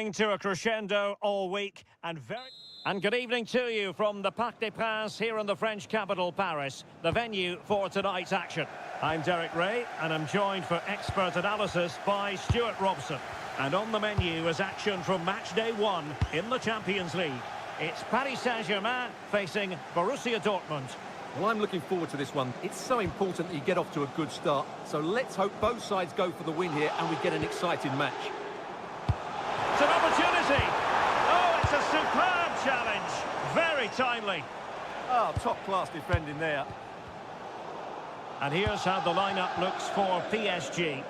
building to a crescendo all week and good evening to you from the Parc des Princes here in the French capital, Paris, the venue for tonight's action. I'm Derek Ray, and I'm joined for expert analysis by Stuart Robson. And on the menu is action from match day 1 in the Champions League. It's Paris Saint-Germain facing Borussia Dortmund. Well, I'm looking forward to this one. It's so important that you get off to a good start. So let's hope both sides go for the win here and we get an exciting match. It's an opportunity. Oh, it's a superb challenge. Very timely. Oh, top-class defending there. And here's how the lineup looks for PSG.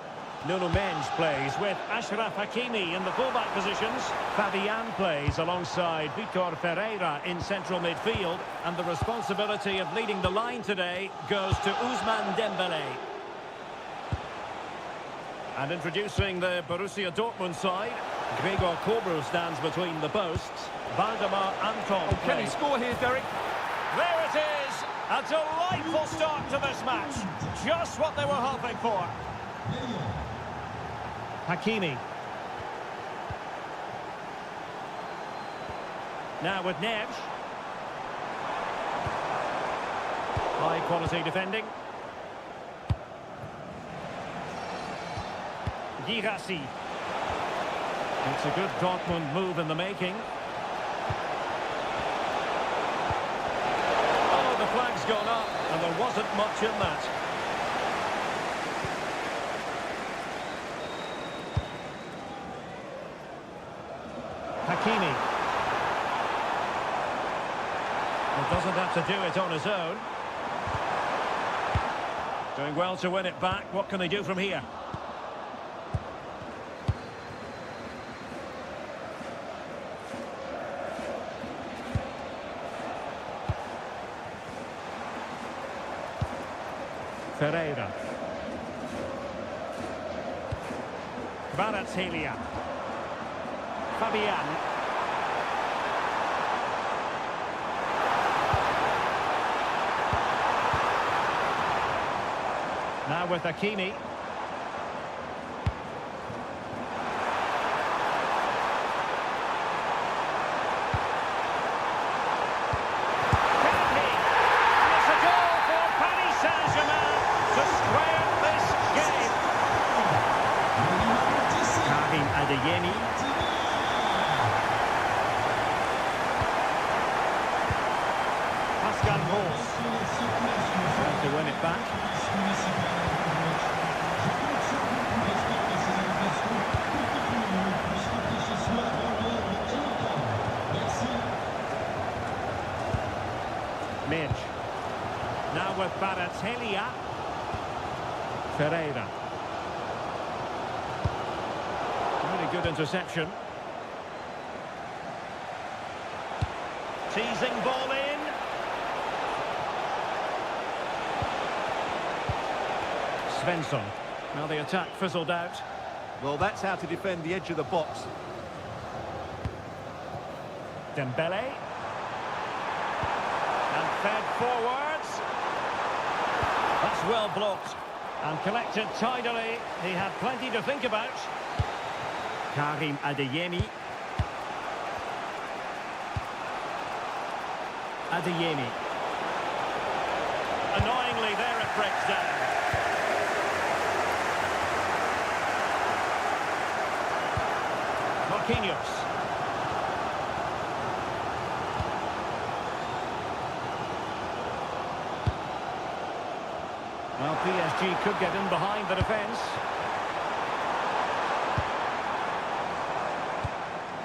Nuno Mendes plays with Achraf Hakimi in the fullback positions. Fabian plays alongside Vitor Ferreira in central midfield. And the responsibility of leading the line today goes to Ousmane Dembélé. And introducing the Borussia Dortmund side, Gregor Kobel stands between the posts. Valdemar Anton Oh, can he score here, Derek? There it is! A delightful start to this match. Just what they were hoping for. Hakimi. Now with Neves. High quality defending. Girassi. It's a good Dortmund move in the making. Oh, the flag's gone up, and there wasn't much in that. Hakimi. He doesn't have to do it on his own. Doing well to win it back. What can they do from here? Ferreira. Kvaratskhelia. Fabian. Now with Hakimi. To win it back. Midge. Now with Kvaratskhelia. Ferreira. Really good interception. Teasing ball in. Svensson. Now the attack fizzled out. Well, that's how to defend the edge of the box. Dembele. And fed forwards. That's well blocked. And collected tidily. He had plenty to think about. Karim Adeyemi. Adeyemi. Annoyingly, there it breaks down. Marquinhos. Well, PSG could get in behind the defence.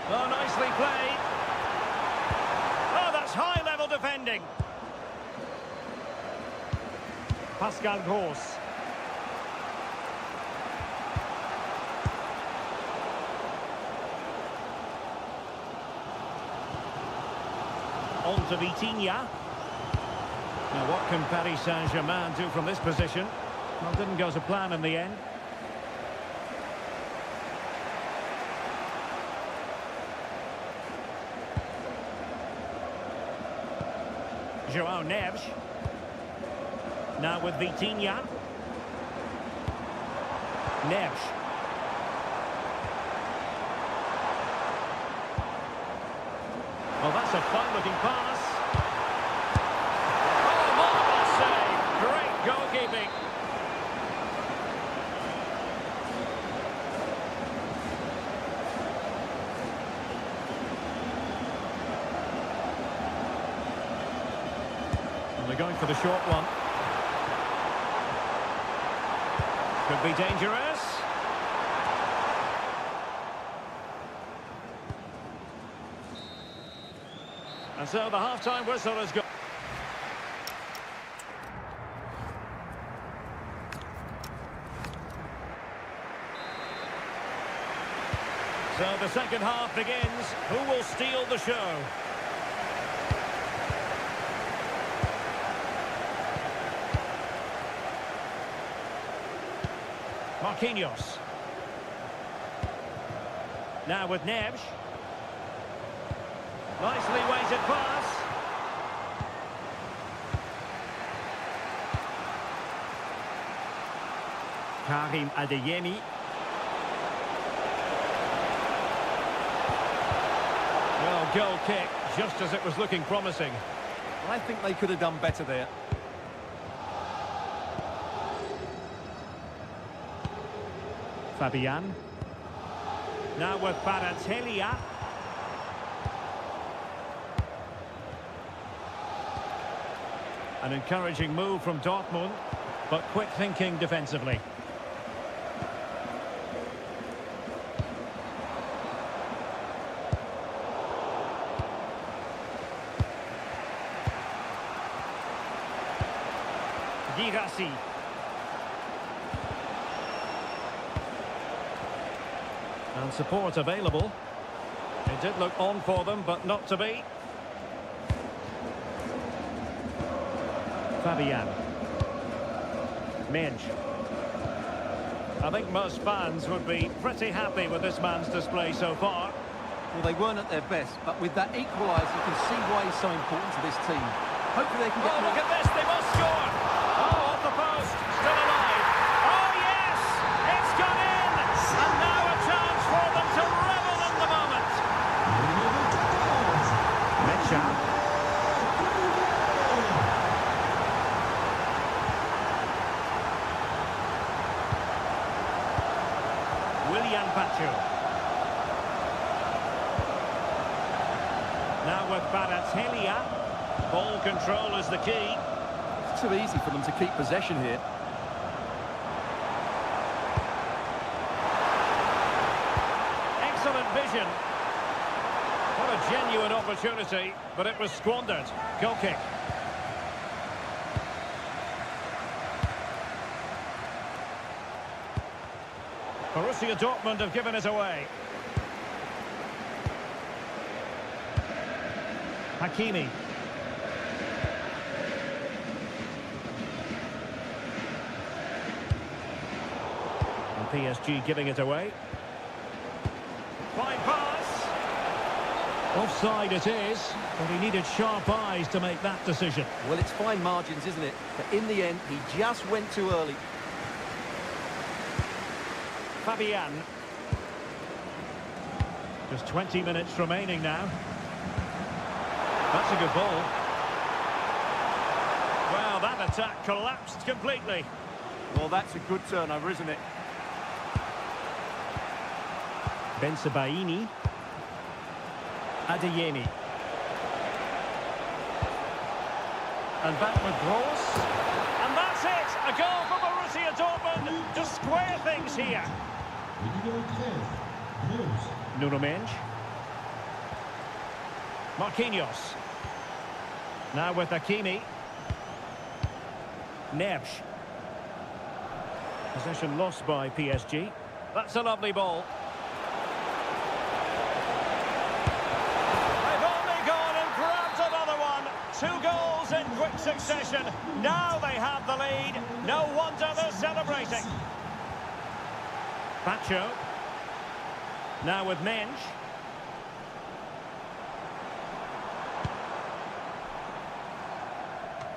Oh, nicely played. Oh, that's high-level defending. Pascal Gross. On to Vitinha. Now what can Paris Saint-Germain do from this position? Well, didn't go to plan in the end. João Neves. Now with Vitinha. Neves. Well, that's a fine-looking pass. Oh, marvellous save. Great goalkeeping. And they're going for the short one. Could be dangerous. And so the half-time whistle has gone. So the second half begins. Who will steal the show? Marquinhos. Now with Neves. Nicely weighted pass. Karim Adeyemi. Well, goal kick, just as it was looking promising. I think they could have done better there. Fabian. Now with Baratelia. An encouraging move from Dortmund, but quick thinking defensively. Girassi. And support available. It did look on for them, but not to be. Fabian. Mensch. I think most fans would be pretty happy with this man's display so far. Well, they weren't at their best, but with that equaliser, you can see why he's so important to this team. Hopefully they can get... Oh, look at this, they must score! Oh, off the post, still alive. Oh, yes! It's gone in! And now a chance for them to revel in the moment. Mecha. Willian Pacho. Now with Baratelia. Ball control is the key. It's too easy for them to keep possession here. Excellent vision. What a genuine opportunity, but it was squandered. Goal kick. Borussia Dortmund have given it away. Hakimi. And PSG giving it away. Fine pass. Offside it is, but he needed sharp eyes to make that decision. Well, it's fine margins, isn't it? But in the end, he just went too early. Fabian. Just 20 minutes remaining now. That's a good ball. Well, that attack collapsed completely. Well, that's a good turnover, isn't it? Bensebaini. Adeyemi. And back with Gross. And that's it! A goal for Borussia Dortmund to square things here. Nuno Mensch. Marquinhos. Now with Hakimi. Neves. Possession lost by PSG. That's a lovely ball. They've only gone and grabbed another one. 2 goals in quick succession. Now they have the lead. No wonder they're celebrating. Pacho. Now with Mensch.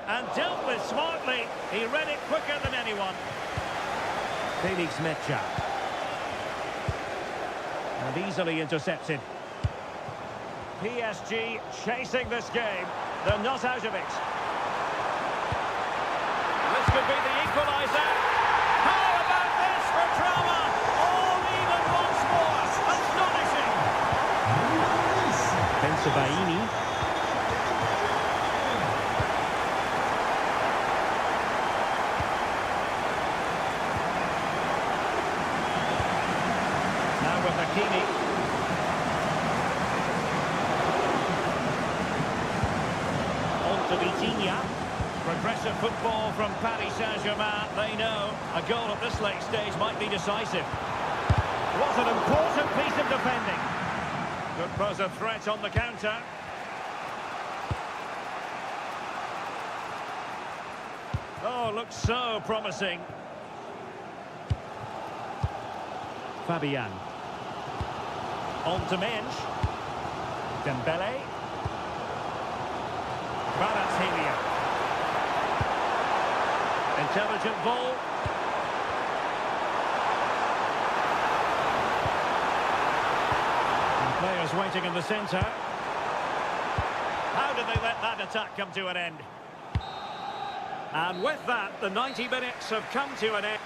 And dealt with smartly. He read it quicker than anyone. Felix Mecha. And easily intercepted. PSG chasing this game. They're not out of it. This could be the equaliser. How about this for drama? All even once more. Astonishing. Bensebaini. Now with Hakimi. To Vitinha. Progressive football from Paris Saint-Germain. They know a goal at this late stage might be decisive. What an important piece of defending. Could pose a threat on the counter. Oh, looks so promising. Fabian. On to Mensch. Dembele. Kvaratskhelia. Intelligent ball. And players waiting in the centre. How did they let that attack come to an end? And with that, the 90 minutes have come to an end.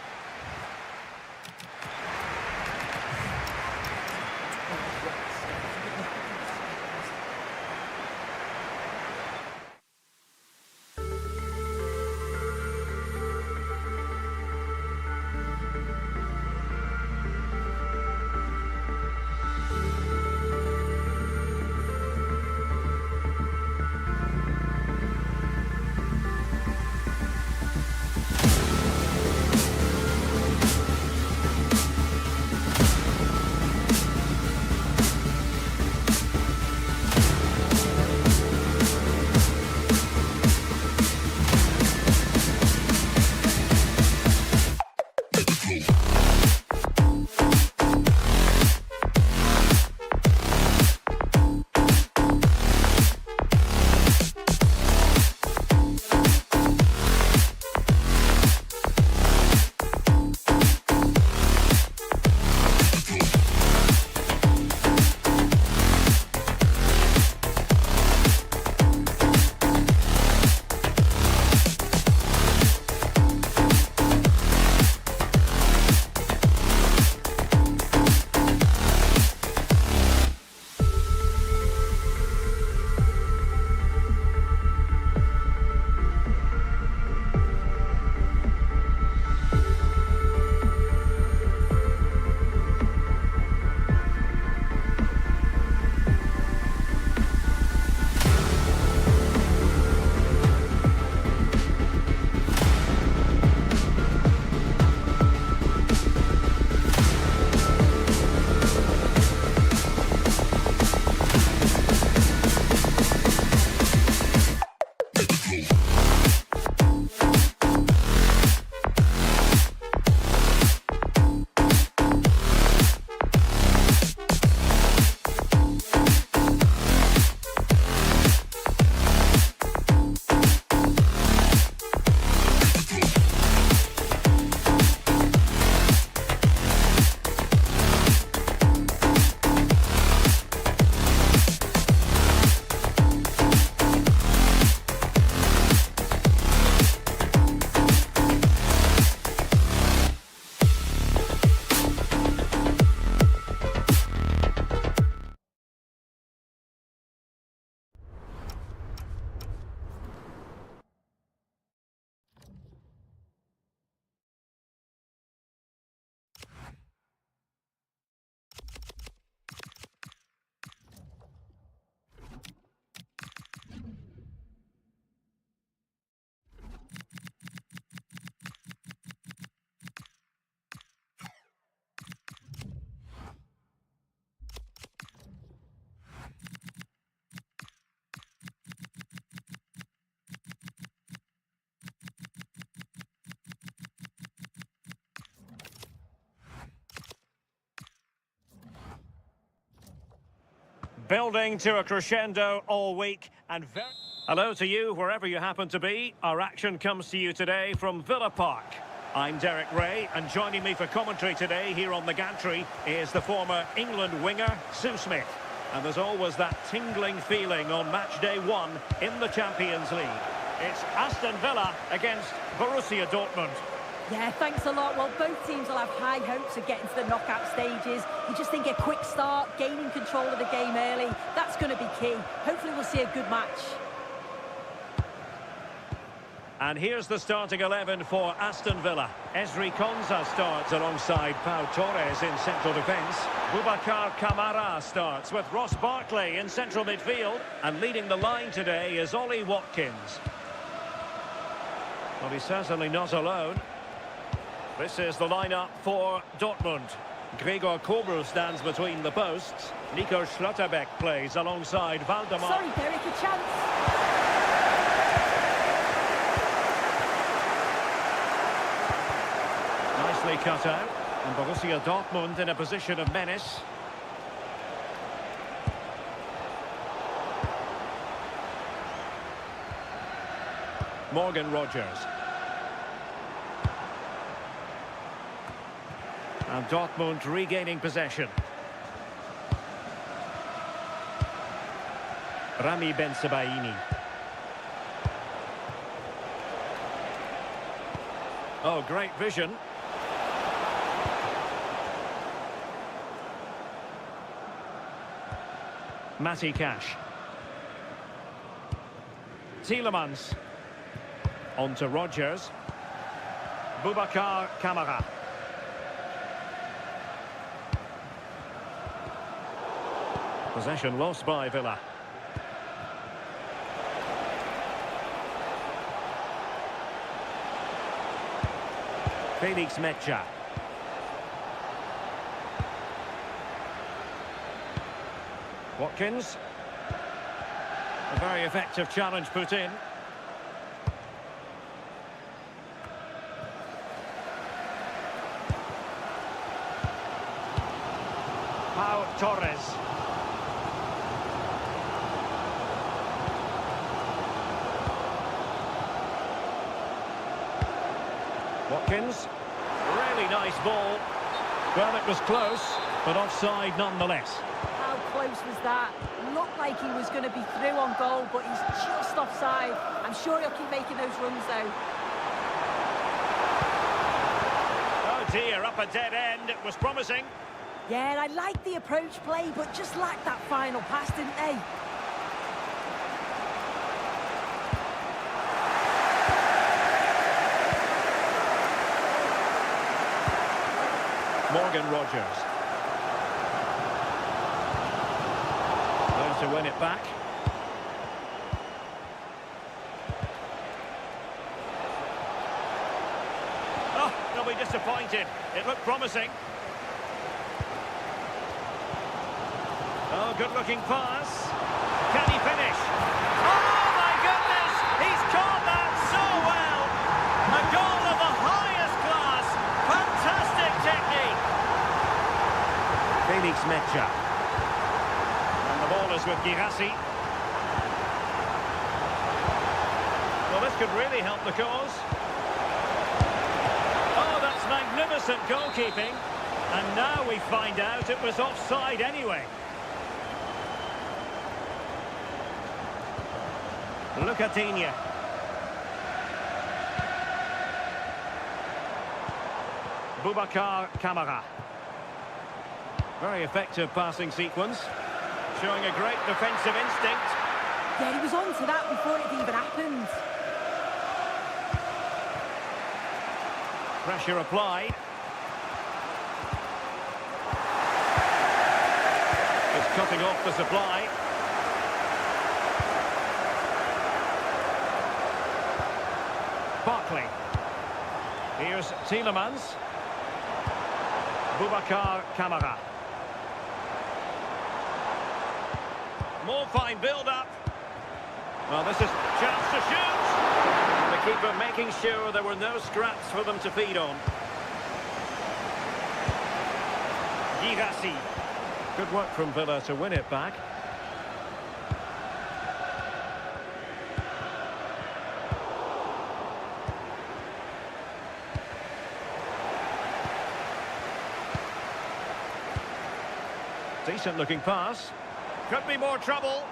Building to a crescendo all week and very... Hello to you, wherever you happen to be. Our action comes to you today from Villa Park. I'm Derek Ray, and joining me for commentary today here on the gantry is the former England winger, Sue Smith. And there's always that tingling feeling on match day 1 in the Champions League. It's Aston Villa against Borussia Dortmund. Yeah, thanks a lot. Well, both teams will have high hopes of getting to the knockout stages. You just think a quick start, gaining control of the game early, that's going to be key. Hopefully we'll see a good match. And here's the starting 11 for Aston Villa. Ezri Konsa starts alongside Pau Torres in central defence. Boubacar Kamara starts with Ross Barkley in central midfield. And leading the line today is Ollie Watkins. Well, he's certainly not alone. This is the lineup for Dortmund. Gregor Kobel stands between the posts. Nico Schlotterbeck plays alongside Valdemar. Sorry, Derek, a chance. Nicely cut out. And Borussia Dortmund in a position of menace. Morgan Rogers. And Dortmund regaining possession. Rami Bensebaini. Oh, great vision. Matty Cash. Tielemans. On to Rogers. Boubacar Kamara. Possession lost by Villa. Felix Mecha. Watkins. A very effective challenge put in. Pau Torres. Watkins. Really nice ball. Well, it was close, but offside nonetheless. How close was that? Looked like he was going to be through on goal, but he's just offside. I'm sure he'll keep making those runs, though. Oh dear, up a dead end. It was promising. Yeah, I liked the approach play, but just lacked that final pass, didn't they? Morgan Rogers. Going to win it back. Oh, they'll be disappointed. It looked promising. Oh, good-looking pass. Can he finish? Oh, my goodness! He's caught that so well! A goal of the highest class. Fantastic technique. Felix Mecha. And the ball is with Girassi. Well, this could really help the cause. Oh, that's magnificent goalkeeping. And now we find out it was offside anyway. Lucatinia. Boubacar Kamara. Very effective passing sequence. Showing a great defensive instinct. Yeah, he was on to that before it even happened. Pressure applied. It's cutting off the supply. Barkley. Here's Tielemans. Boubacar Kamara. More fine build-up. Well, this is chance to shoot. And the keeper making sure there were no scraps for them to feed on. Girassi. Good work from Villa to win it back. Decent looking pass. Could be more trouble.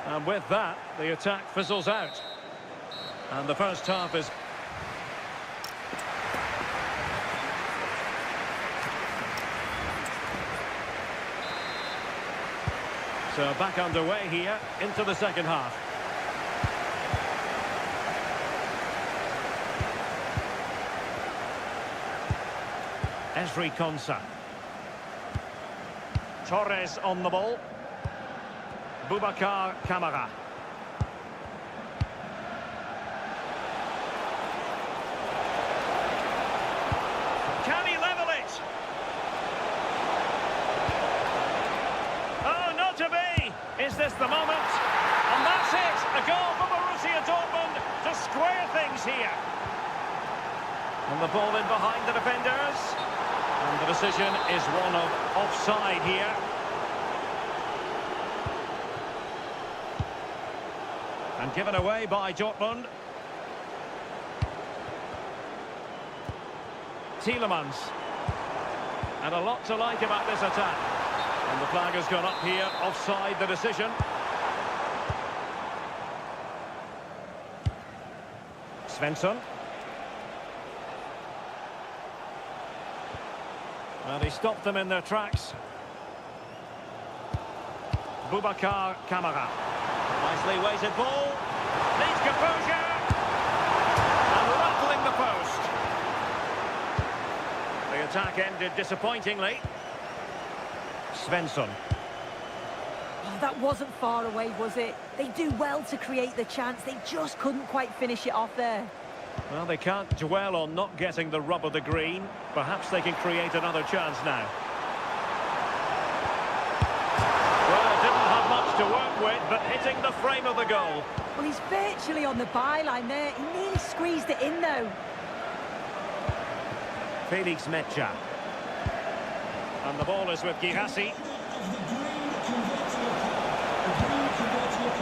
And with that, the attack fizzles out. And the first half is... So back underway here into the second half. Esri Konsa. Torres on the ball. Boubacar Kamara. Can he level it? Oh, not to be! Is this the moment? And that's it! A goal for Borussia Dortmund to square things here. And the ball in behind the defenders. And the decision is one of offside here. And given away by Dortmund. Tielemans. And a lot to like about this attack. And the flag has gone up here, offside the decision. Svensson. Well, he stopped them in their tracks. Boubacar Kamara. Nicely weighted ball. Needs composure. And rattling the post. The attack ended disappointingly. Svensson. Oh, that wasn't far away, was it? They do well to create the chance. They just couldn't quite finish it off there. Well, they can't dwell on not getting the rub of the green. Perhaps they can create another chance now. Well, didn't have much to work with, but hitting the frame of the goal. Well, he's virtually on the byline there. He nearly squeezed it in, though. Felix Mecha. And the ball is with Girassi.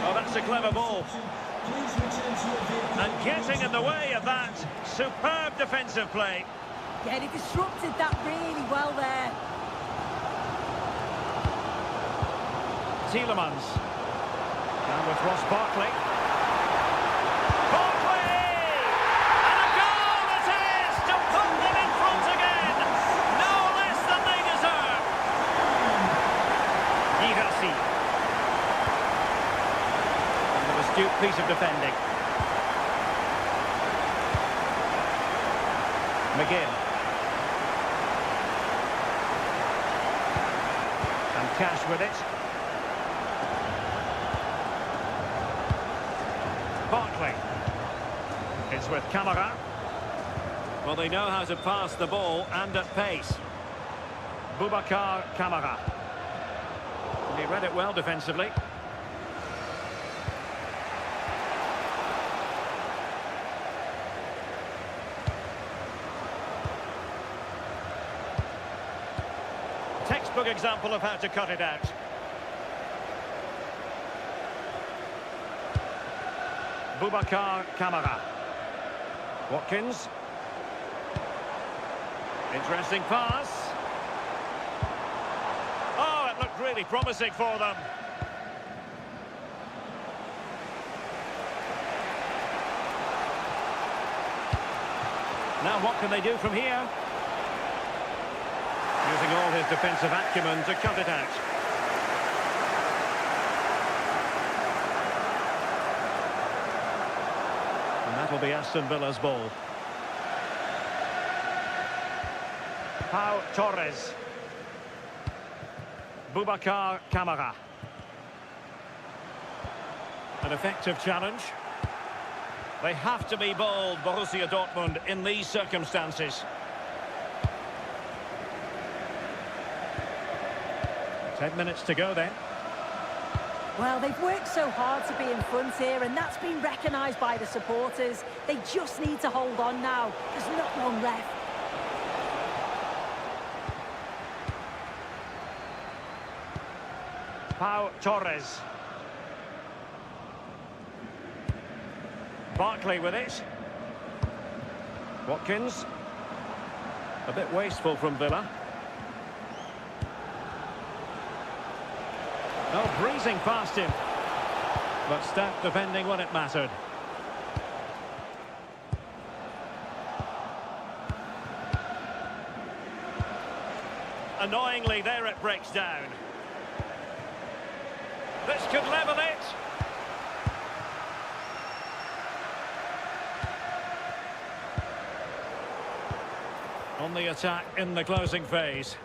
Oh, that's a clever ball. And getting in the way of that superb defensive play. Yeah, he disrupted that really well there. Tielemans. And with Ross Barkley. Barkley! And a goal it is to put them in front again. No less than they deserve. Girassi. And an astute piece of defending. McGinn. And Cash with it. Barkley. It's with Kamara. Well, they know how to pass the ball and at pace. Boubacar Kamara. And he read it well defensively. Textbook example of how to cut it out. Boubacar Kamara. Watkins. Interesting pass. Oh, it looked really promising for them. Now what can they do from here? Using all his defensive acumen to cut it out. And that'll be Aston Villa's ball. Pau Torres. Boubacar Kamara. An effective challenge. They have to be bold, Borussia Dortmund, in these circumstances. 10 minutes to go then. Well, they've worked so hard to be in front here, and that's been recognised by the supporters. They just need to hold on now. There's not long left. Pau Torres. Barkley with it. Watkins. A bit wasteful from Villa. Oh, breezing past him. But stout defending when it mattered. Annoyingly, there it breaks down. This could level it. On the attack in the closing phase.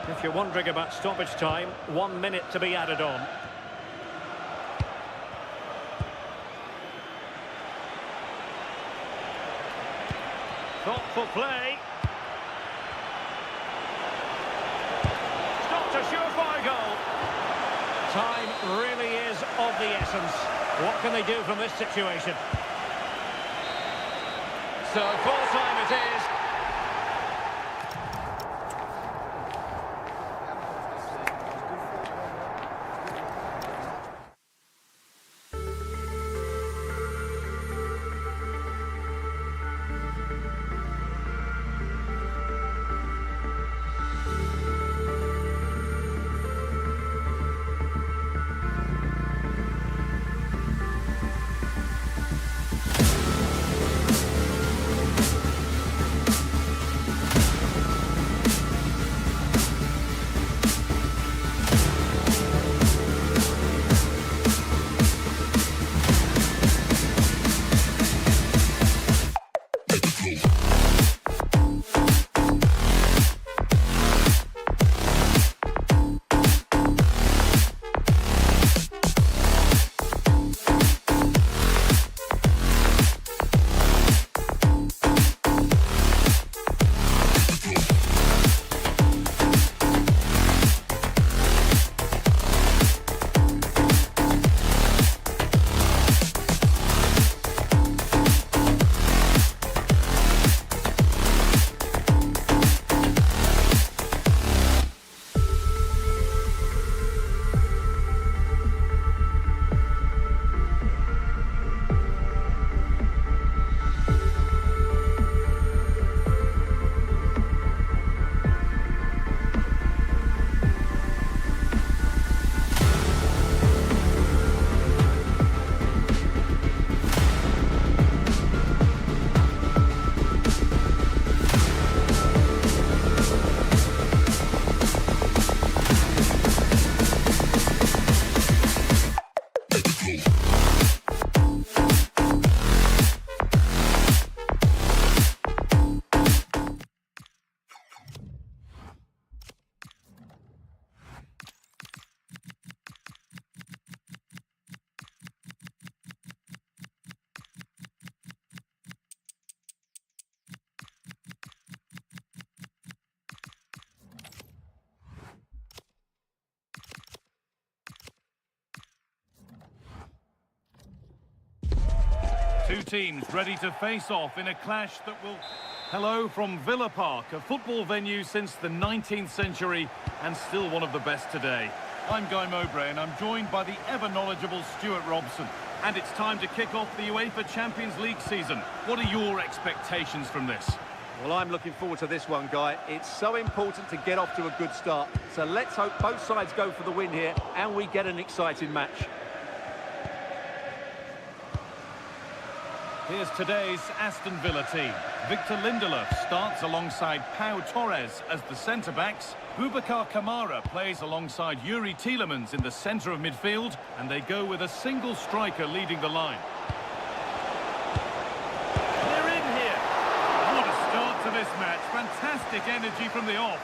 If you're wondering about stoppage time, 1 minute to be added on. Thoughtful play. Stopped a surefire goal. Time really is of the essence. What can they do from this situation? So full time it is. Two teams ready to face off in a clash that will... Hello from Villa Park, a football venue since the 19th century and still one of the best today. I'm Guy Mowbray and I'm joined by the ever-knowledgeable Stuart Robson. And it's time to kick off the UEFA Champions League season. What are your expectations from this? Well, I'm looking forward to this one, Guy. It's so important to get off to a good start. So let's hope both sides go for the win here and we get an exciting match. Here's today's Aston Villa team. Victor Lindelof starts alongside Pau Torres as the centre-backs. Boubacar Kamara plays alongside Yuri Tielemans in the centre of midfield, and they go with a single striker leading the line. They're in here. What a start to this match. Fantastic energy from the off.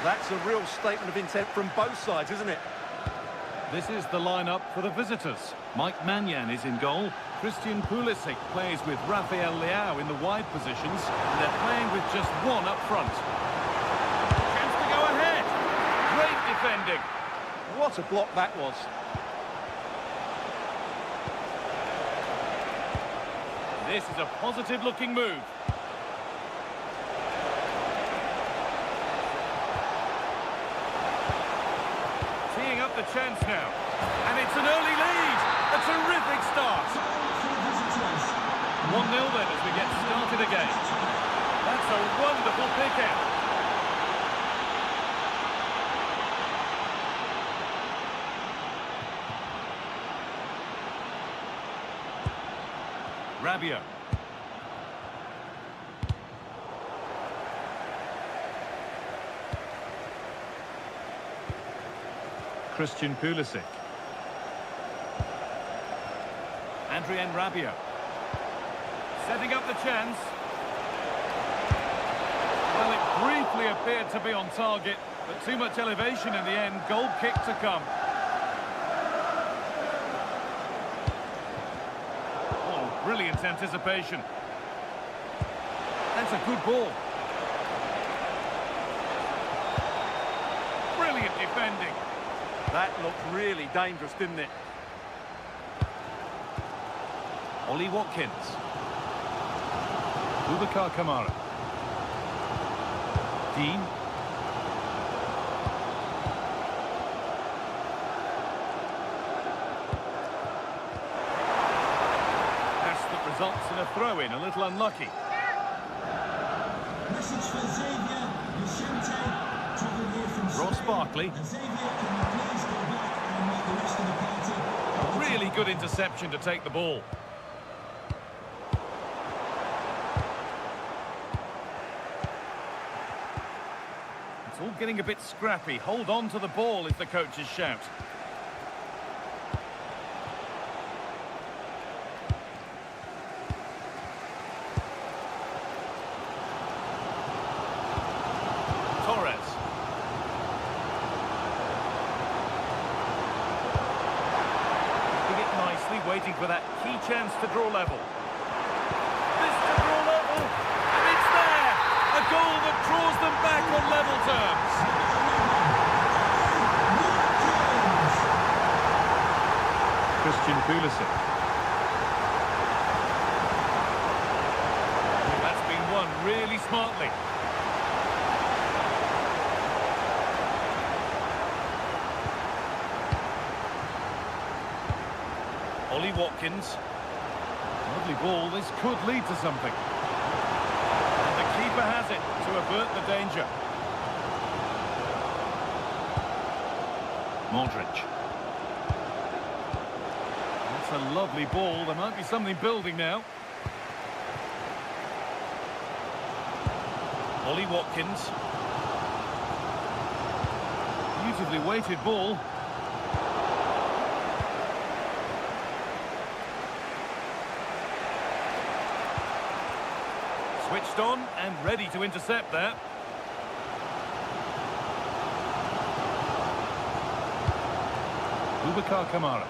That's a real statement of intent from both sides, isn't it? This is the lineup for the visitors. Mike Mannion is in goal. Christian Pulisic plays with Rafael Leao in the wide positions. And they're playing with just one up front. Chance to go ahead. Great defending. What a block that was. This is a positive-looking move. Teeing up the chance now. And it's an early lead. A terrific start. 1-0 then as we get started again. That's a wonderful pick out. Rabiot. Christian Pulisic. Adrien Rabiot. Setting up the chance. Well, it briefly appeared to be on target, but too much elevation in the end. Goal kick to come. Oh, brilliant anticipation. That's a good ball. Brilliant defending. That looked really dangerous, didn't it? Ollie Watkins. Boubacar Kamara. Dean. Pass that results in a throw-in, a little unlucky. Message for Xavier Vicente, travelling here from Ross Barkley. Xavier, can you please go back and make the rest of the party? Really good interception to take the ball. It's all getting a bit scrappy. Hold on to the ball is the coach's shout. Torres. Nicely, waiting for that key chance to draw level. This to draw level, and it's there! A goal that draws them back on level terms. Christian Pulisic. That's been won really smartly. Ollie Watkins. Lovely ball, this could lead to something. And the keeper has it to avert the danger. Modric. That's a lovely ball, there might be something building now. Ollie Watkins. Beautifully weighted ball. Switched on and ready to intercept there. Boubacar Kamara.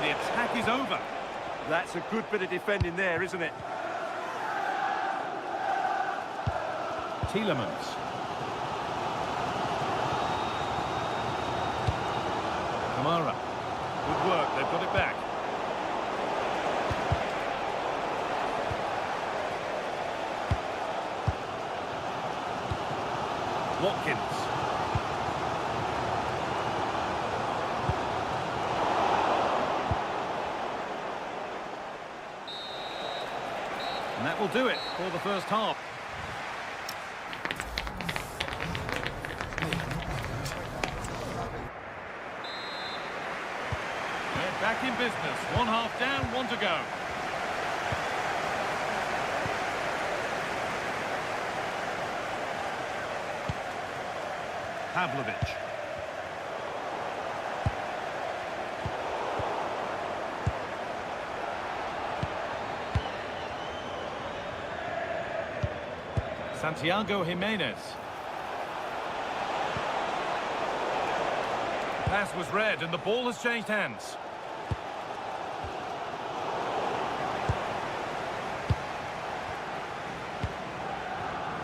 The attack is over. That's a good bit of defending there, isn't it? Tielemans. Kamara. Good work, they've got it back. Watkins. And that will do it for the first half. Back in business. One half down, one to go. Pavlovic. Santiago Jimenez. Pass was read and the ball has changed hands.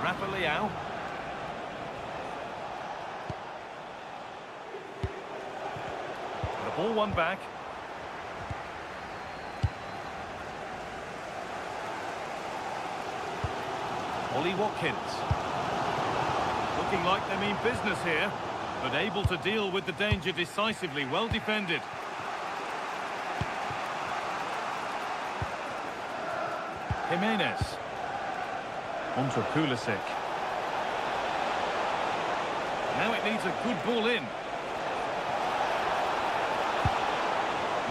Rafa Leao. The ball won back. Ollie Watkins. Looking like they mean business here. but able to deal with the danger decisively. Well defended. Jimenez. On to Pulisic. Now it needs a good ball in.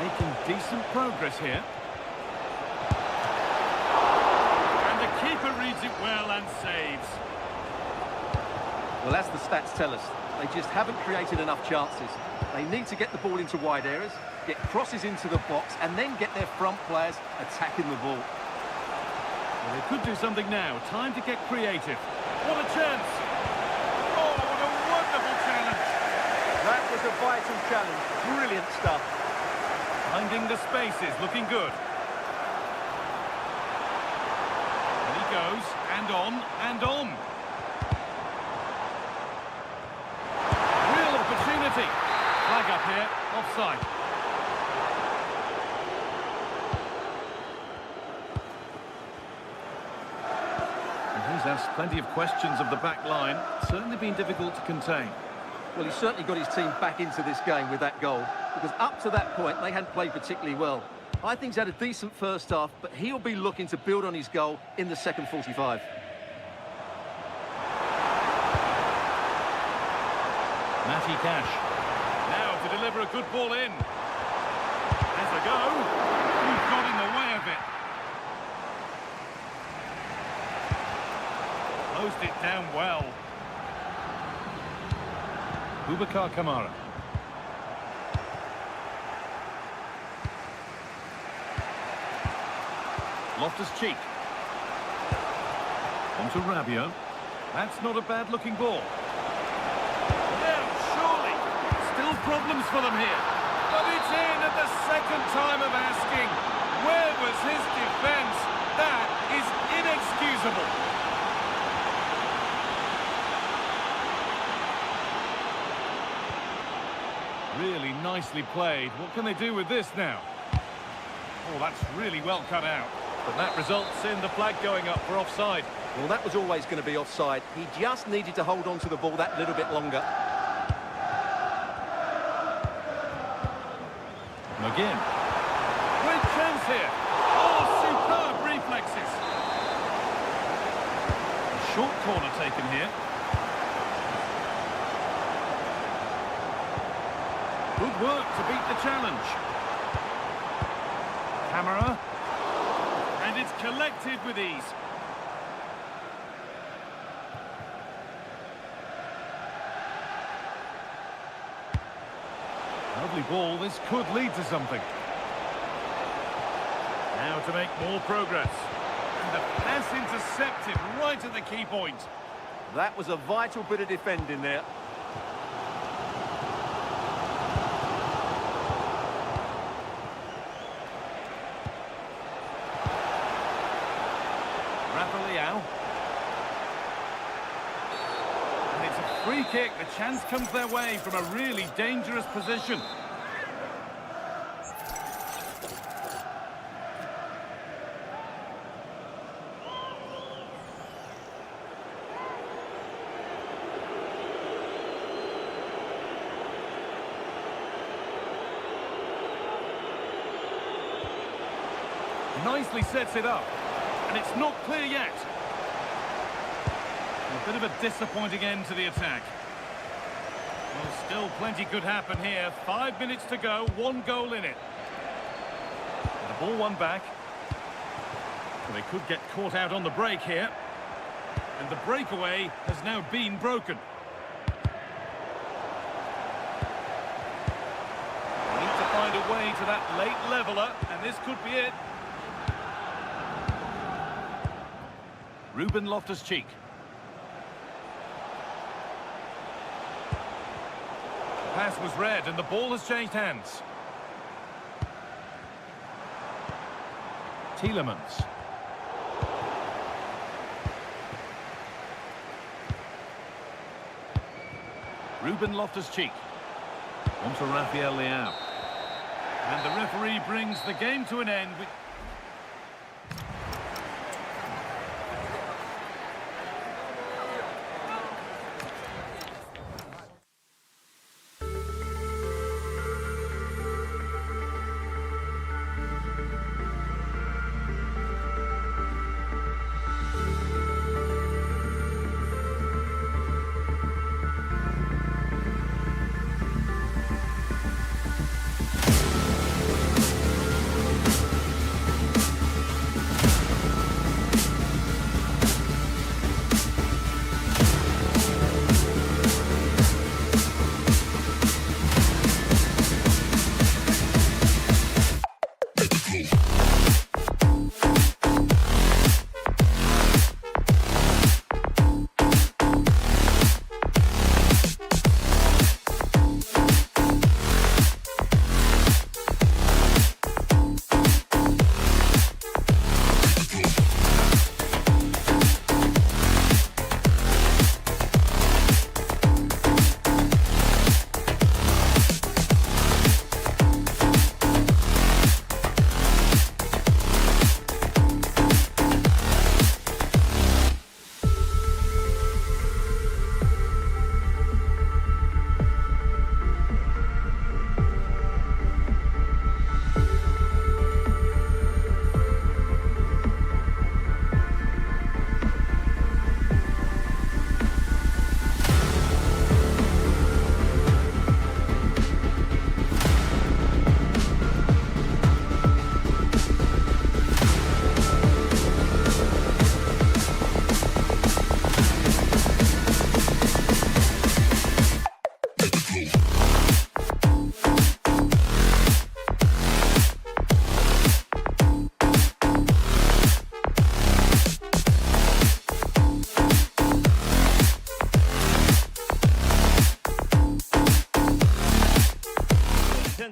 Making decent progress here. And the keeper reads it well and saves. Well, as the stats tell us, they just haven't created enough chances. They need to get the ball into wide areas, get crosses into the box, and then get their front players attacking the ball. Well, they could do something now. Time to get creative. What a chance! Oh, what a wonderful challenge! That was a vital challenge. Brilliant stuff. Finding the spaces, looking good. And he goes, and on, and on. Real opportunity. Flag up here, offside. And he's asked plenty of questions of the back line. Certainly been difficult to contain. Well, he's certainly got his team back into this game with that goal, because up to that point, they hadn't played particularly well. I think he's had a decent first half, but he'll be looking to build on his goal in the second 45. Matty Cash. Now to deliver a good ball in. Has a go. He's got in the way of it. Closed it down well. Boubacar Kamara. Loftus-Cheek. On to Rabiot. That's not a bad-looking ball. Now, surely. Still problems for them here. But it's in at the second time of asking. Where was his defence? That is inexcusable. Really nicely played. What can they do with this now? Oh, that's really well cut out. But that results in the flag going up for offside. Well, that was always going to be offside. He just needed to hold on to the ball that little bit longer. McGinn. Great chance here. Oh, superb reflexes. A short corner taken here. Good work to beat the challenge. Camera. And it's collected with ease. Lovely ball. This could lead to something. Now to make more progress. And the pass intercepted right at the key point. That was a vital bit of defending there. And it's a free kick. The chance comes their way from a really dangerous position. Nicely sets it up. And it's not clear yet. A bit of a disappointing end to the attack. Well, still plenty could happen here. 5 minutes to go, 1 goal in it. The ball won back. Well, they could get caught out on the break here. And the breakaway has now been broken. They need to find a way to that late leveller, and this could be it. Ruben Loftus-Cheek. The pass was read and the ball has changed hands. Tielemans. Ruben Loftus-Cheek. On to Rafael Leao. And the referee brings the game to an end with...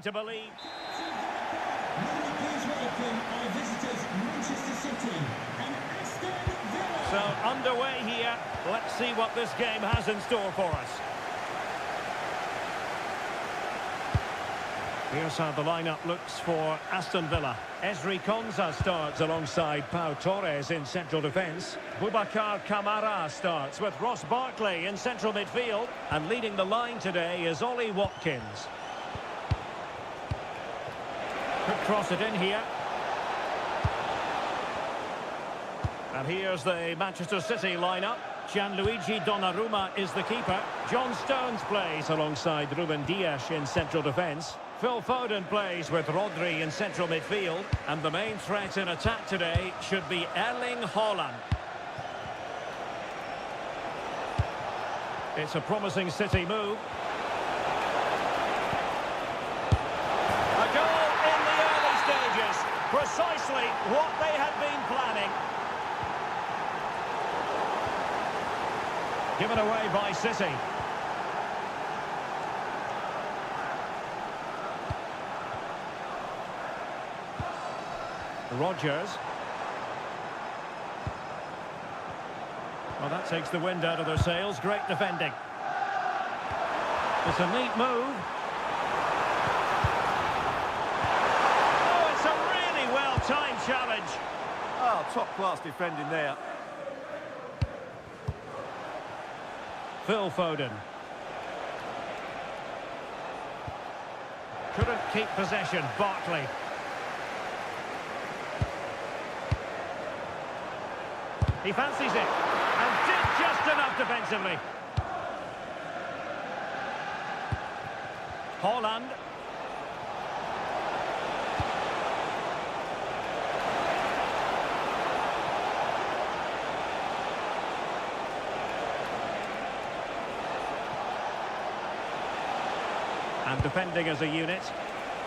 To believe. Please welcome our visitors, Manchester City and Aston Villa. So underway here. Let's see what this game has in store for us. Here's how the lineup looks for Aston Villa. Ezri Konsa starts alongside Pau Torres in central defence. Boubacar Kamara starts with Ross Barkley in central midfield. And leading the line today is Ollie Watkins. Could cross it in here. And here's the Manchester City lineup. Gianluigi Donnarumma is the keeper. John Stones plays alongside Ruben Dias in central defence. Phil Foden plays with Rodri in central midfield. And the main threat in attack today should be Erling Haaland. It's a promising City move. A goal in the early stages. Precisely what they had been planning. Given away by City. Rodgers. Well, that takes the wind out of their sails. Great defending. It's a neat move. Oh, it's a really well-timed challenge. Oh, top-class defending there. Phil Foden. Couldn't keep possession. Barkley. He fancies it, and did just enough defensively. Haaland. And defending as a unit,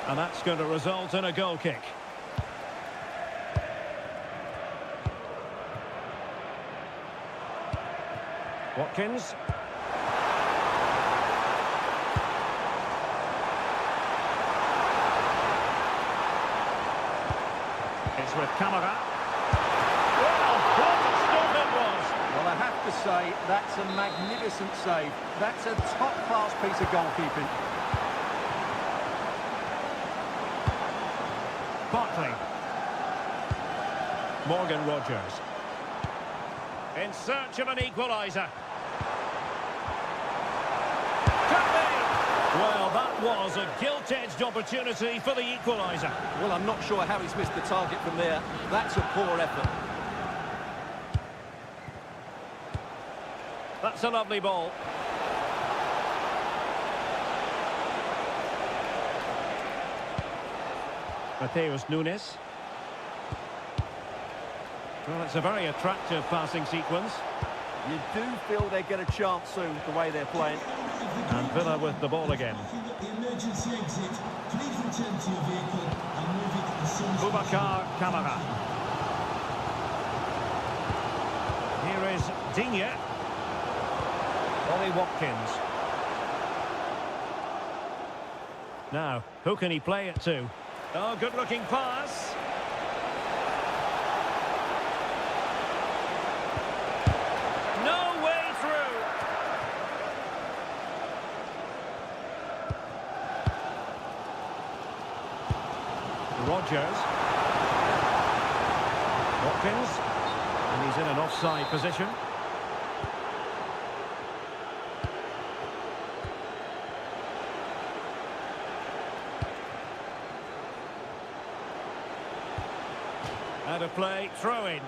and that's going to result in a goal kick. Watkins. It's with Kamara. Well, what a stop it was. Well, I have to say, that's a magnificent save. That's a top-class piece of goalkeeping. Barkley. Morgan Rodgers. In search of an equaliser. Well, that was a gilt-edged opportunity for the equaliser. Well, I'm not sure how he's missed the target from there. That's a poor effort. That's a lovely ball. Mateus Nunes. Well, it's a very attractive passing sequence. You do feel they get a chance soon, the way they're playing. And Villa with the ball again. The emergency exit. Please return to your vehicle and move it as Boubacar Kamara. Here is Digne. Ollie Watkins. Now, who can he play it to? Oh, good-looking pass. No way through. Rogers. Watkins. And he's in an offside position. Out of play, throw in.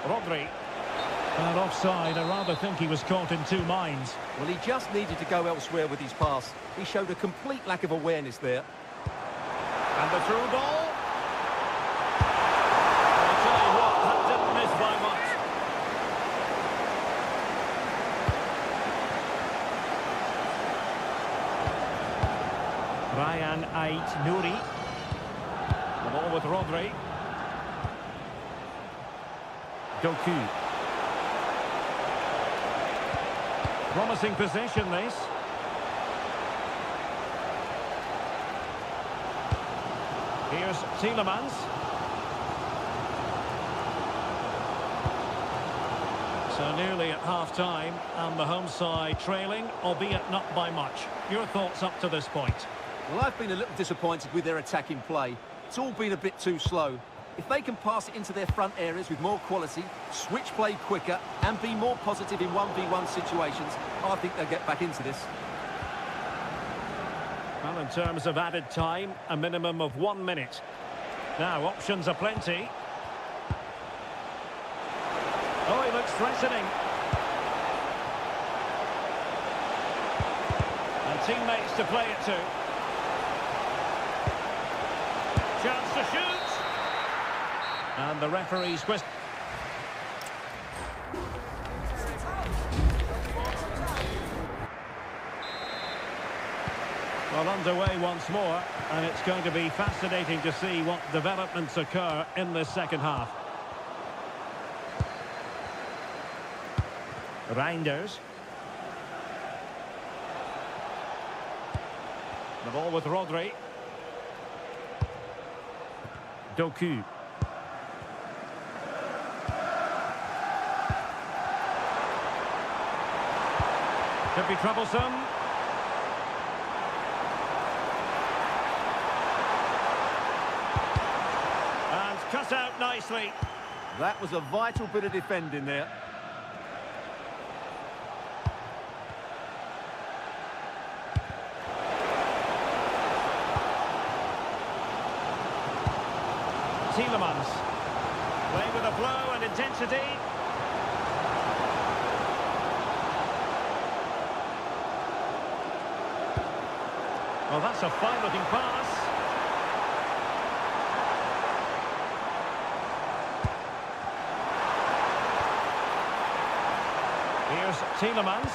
Rodri. And offside, I rather think he was caught in two minds. Well, he just needed to go elsewhere with his pass. He showed a complete lack of awareness there. And the through ball. I'll tell you what, that didn't miss by much. Ryan Ait-Nouri. The ball with Rodri. Doku. Promising possession, this. Here's Tielemans. So nearly at half-time, and the home side trailing, albeit not by much. Your thoughts up to this point? Well, I've been a little disappointed with their attacking play. It's all been a bit too slow. If they can pass it into their front areas with more quality, switch play quicker, and be more positive in 1v1 situations, I think they'll get back into this. Well, in terms of added time, a minimum of 1 minute. Now, options are plenty. Oh, he looks threatening. And teammates to play it to. Chance to shoot. And the referee's question. Well, underway once more, and it's going to be fascinating to see what developments occur in this second half. Reinders. The ball with Rodri. Doku. Could be troublesome. And cut out nicely. That was a vital bit of defending there. Tielemans. Playing with a flow and intensity. Well, that's a fine-looking pass. Here's Tielemans.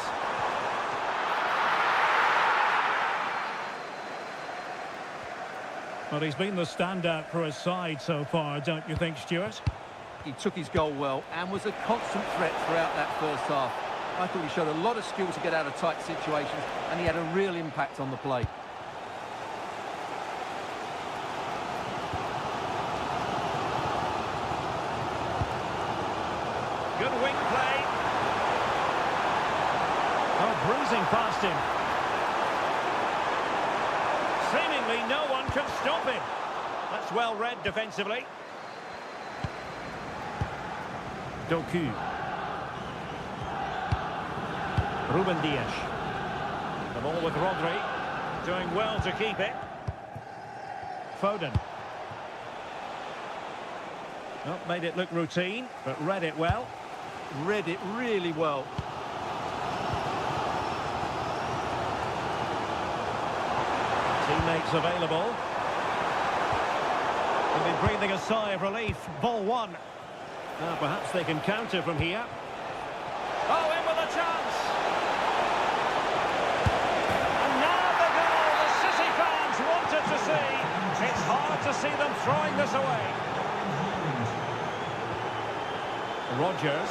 Well, he's been the standout for his side so far, don't you think, Stuart? He took his goal well and was a constant threat throughout that first half. I thought he showed a lot of skill to get out of tight situations, and he had a real impact on the play. Good wing play. Oh, bruising past him. Seemingly no one can stop him. That's well read defensively. Doku. Ruben Dias. The ball with Rodri. Doing well to keep it. Foden. Well, made it look routine, but read it well. Read it really well. Teammates available. They'll be breathing a sigh of relief. Ball one. Now perhaps they can counter from here. Oh, in with a chance. And now the to see them throwing this away. Rodgers.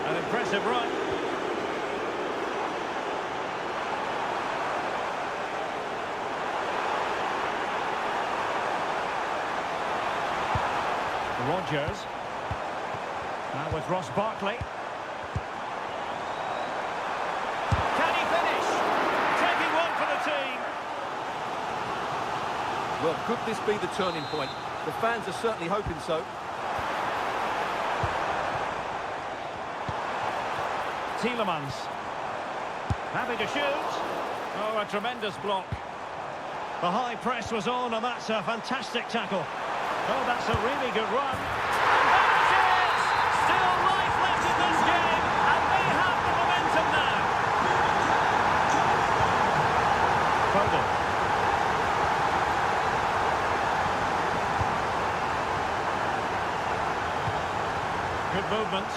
An impressive run. Rodgers. Now with Ross Barkley. Can he finish? Taking one for the team. Well, could this be the turning point? The fans are certainly hoping so. Tielemans. Happy to shoot. Oh, a tremendous block. The high press was on, and that's a fantastic tackle. Oh, that's a really good run. And there it is! Still life left in this game, and they have the momentum now. Foden. Good movement.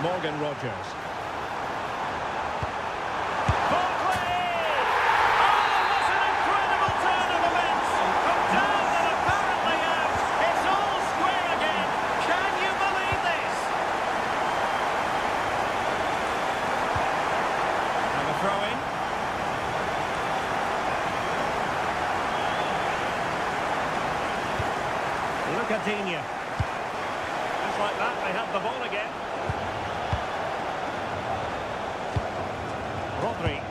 Morgan Rodgers. Coutinho. Just like that, they have the ball again. Rodri.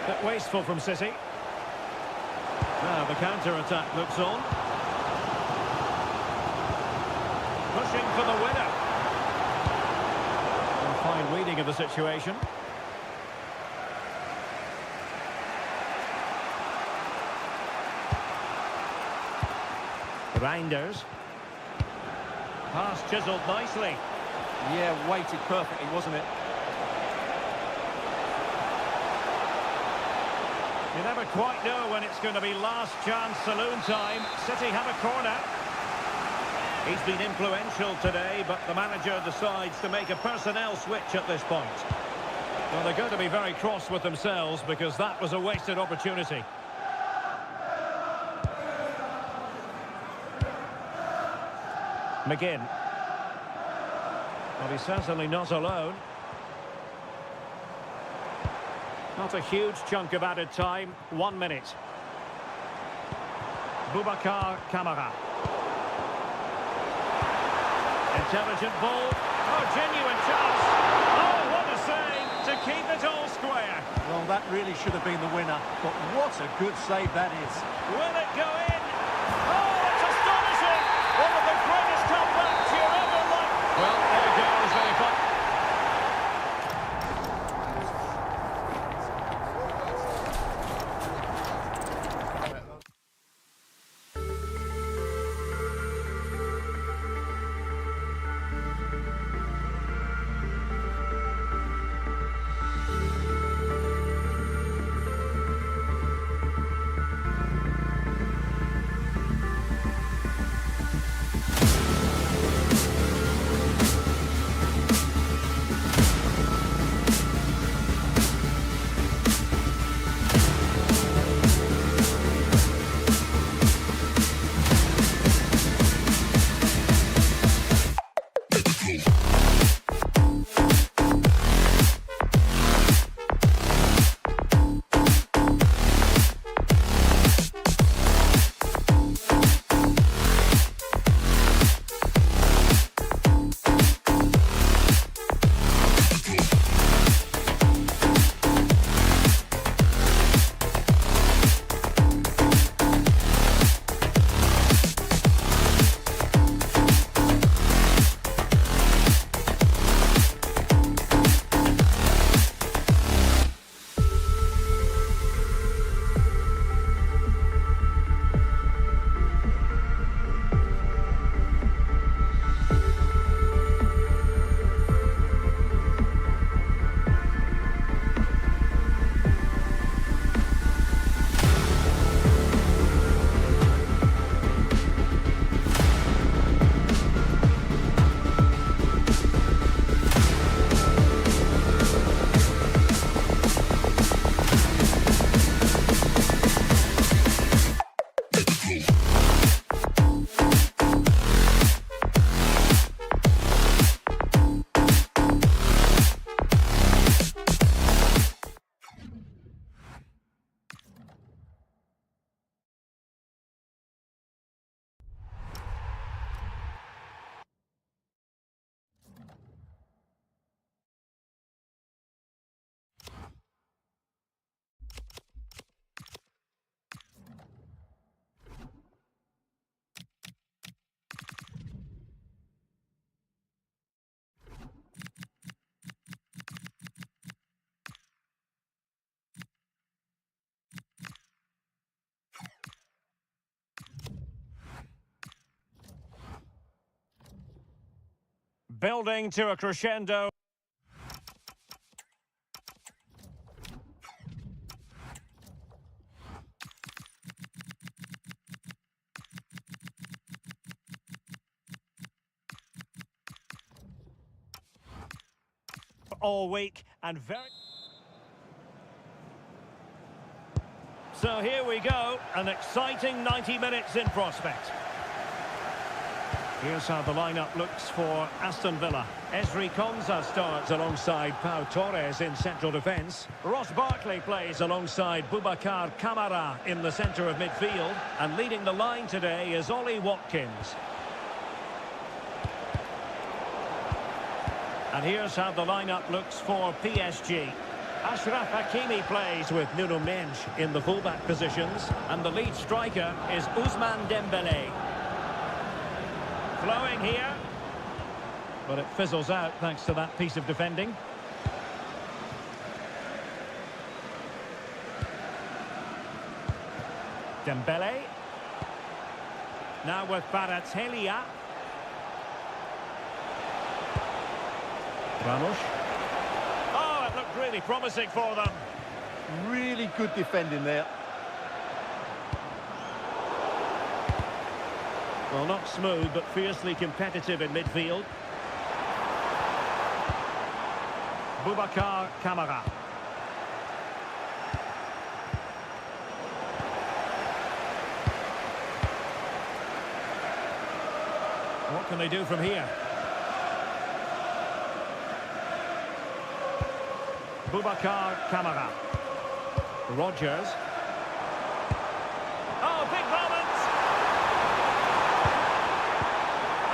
Bit wasteful from City. Now the counter-attack looks on. Pushing for the winner. Fine reading of the situation. Reinders. Pass chiselled nicely. Yeah, weighted perfectly, wasn't it? You never quite know when it's going to be last chance saloon time. City have a corner. He's been influential today, but the manager decides to make a personnel switch at this point. Well, they're going to be very cross with themselves because that was a wasted opportunity. McGinn. Well, he's certainly not alone. Not a huge chunk of added time. 1 minute. Boubacar Kamara. Intelligent ball. Oh, genuine chance. Oh, what a save to keep it all square. Well, that really should have been the winner, but what a good save that is. Will it go in? Oh, it's astonishing. One of the greatest comebacks you've ever liked. Well, there it goes. Very fun. Building to a crescendo. All week and very... So here we go, an exciting 90 minutes in prospect. Here's how the lineup looks for Aston Villa. Esri Konsa starts alongside Pau Torres in central defence. Ross Barkley plays alongside Boubacar Kamara in the centre of midfield. And leading the line today is Ollie Watkins. And here's how the lineup looks for PSG. Ashraf Hakimi plays with Nuno Mendes in the fullback positions. And the lead striker is Ousmane Dembélé. Flowing here. But it fizzles out thanks to that piece of defending. Dembélé. Now with Kvaratskhelia. Ramos. Oh, it looked really promising for them. Really good defending there. Well, not smooth, but fiercely competitive in midfield. Boubacar Kamara. What can they do from here? Boubacar Kamara. Rogers. Oh, big moment!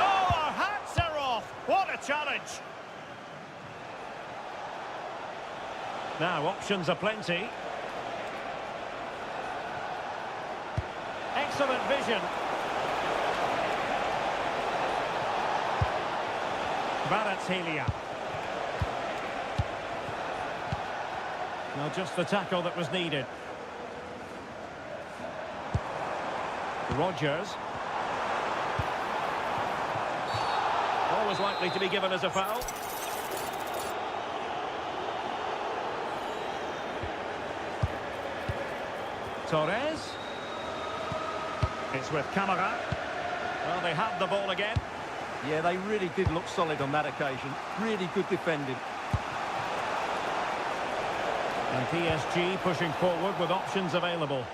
Oh, our hats are off! What a challenge! Now, options are plenty. Excellent vision. Kvaratskhelia. Well, just the tackle that was needed. Rogers. Always likely to be given as a foul. Torres. It's with Kamara. Well, they have the ball again. Yeah, they really did look solid on that occasion. Really good defending. And PSG pushing forward with options available.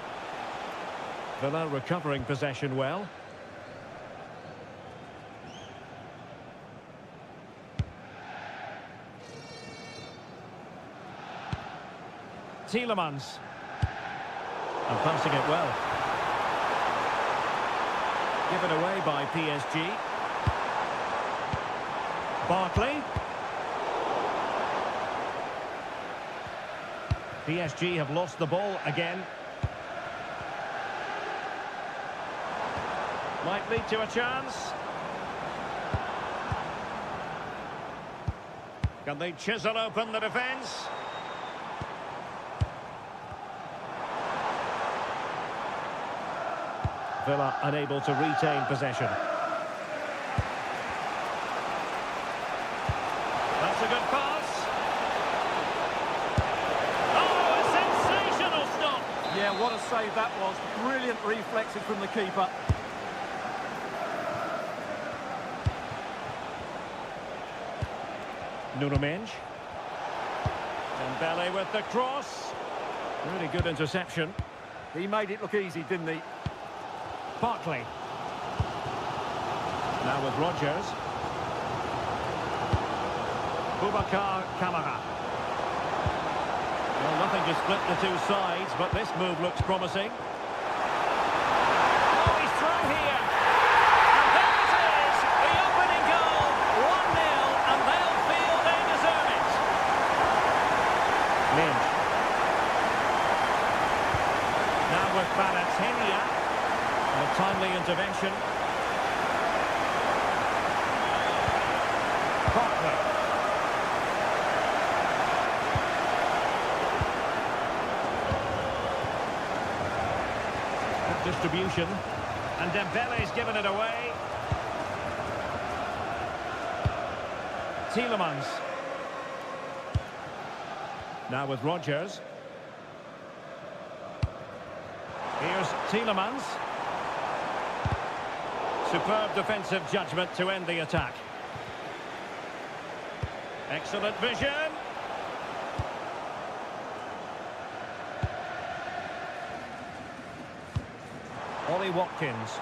Villa recovering possession well. Tielemans. And passing it well. Given away by PSG. Barkley. PSG have lost the ball again. Might lead to a chance. Can they chisel open the defence? Villa unable to retain possession. That's a good pass. Oh, a sensational stop. Yeah, what a save that was. Brilliant reflexes from the keeper. Nuno Mendes. Dembélé with the cross. Really good interception. He made it look easy, didn't he? Barkley. Now with Rogers. Boubacar Kamara. Well, nothing to split the two sides, but this move looks promising. Oh, he's through here. And there it is, the opening goal. 1-0, and they'll feel they deserve it. Lynch. Now with Kvaratskhelia. A timely intervention. Barkley. Good distribution. And Dembele's given it away. Tielemans. Now with Rodgers. Here's Tielemans. Superb defensive judgment to end the attack. Excellent vision. Ollie Watkins.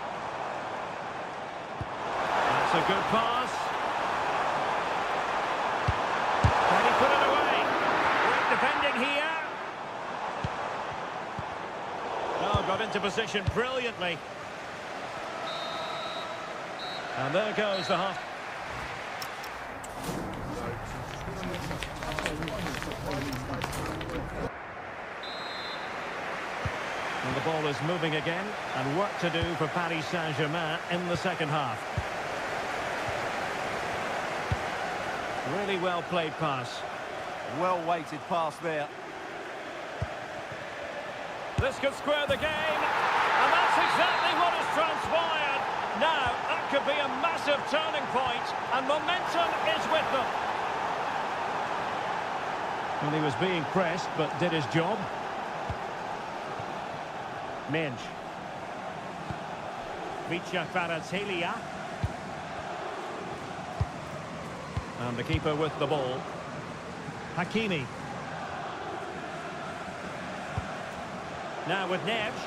That's a good pass. Can he put it away? Great defending here. Oh, got into position brilliantly. And there goes the half. And the ball is moving again, and work to do for Paris Saint-Germain in the second half. Really well played pass. Well-weighted pass there. This could square the game, and that's exactly what has transpired. Now, that could be a massive turning point, and momentum is with them. Well, he was being pressed, but did his job. Minge. Vicha Kvaratskhelia. And the keeper with the ball. Hakimi. Now with Neves.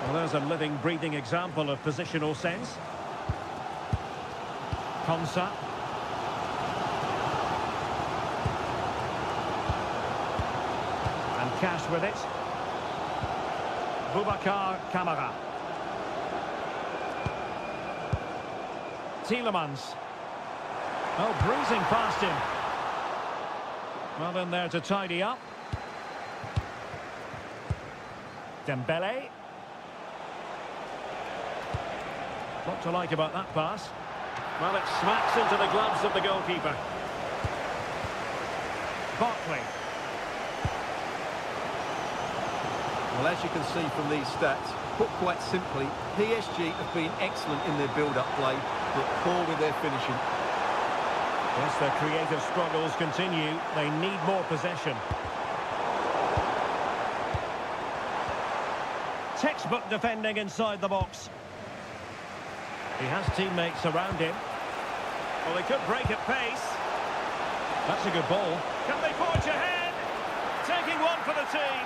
Well, there's a living, breathing example of positional sense. Konsa. And Cash with it. Boubacar Kamara. Tielemans. Oh, breezing past him. Well, in there to tidy up. Dembele. What to like about that pass? Well, it smacks into the gloves of the goalkeeper. Barkley. Well, as you can see from these stats, put quite simply, PSG have been excellent in their build-up play, but poor with their finishing. Yes, their creative struggles continue. They need more possession. Textbook defending inside the box. He has teammates around him. Well, they could break at pace. That's a good ball. Can they forge ahead? Taking one for the team.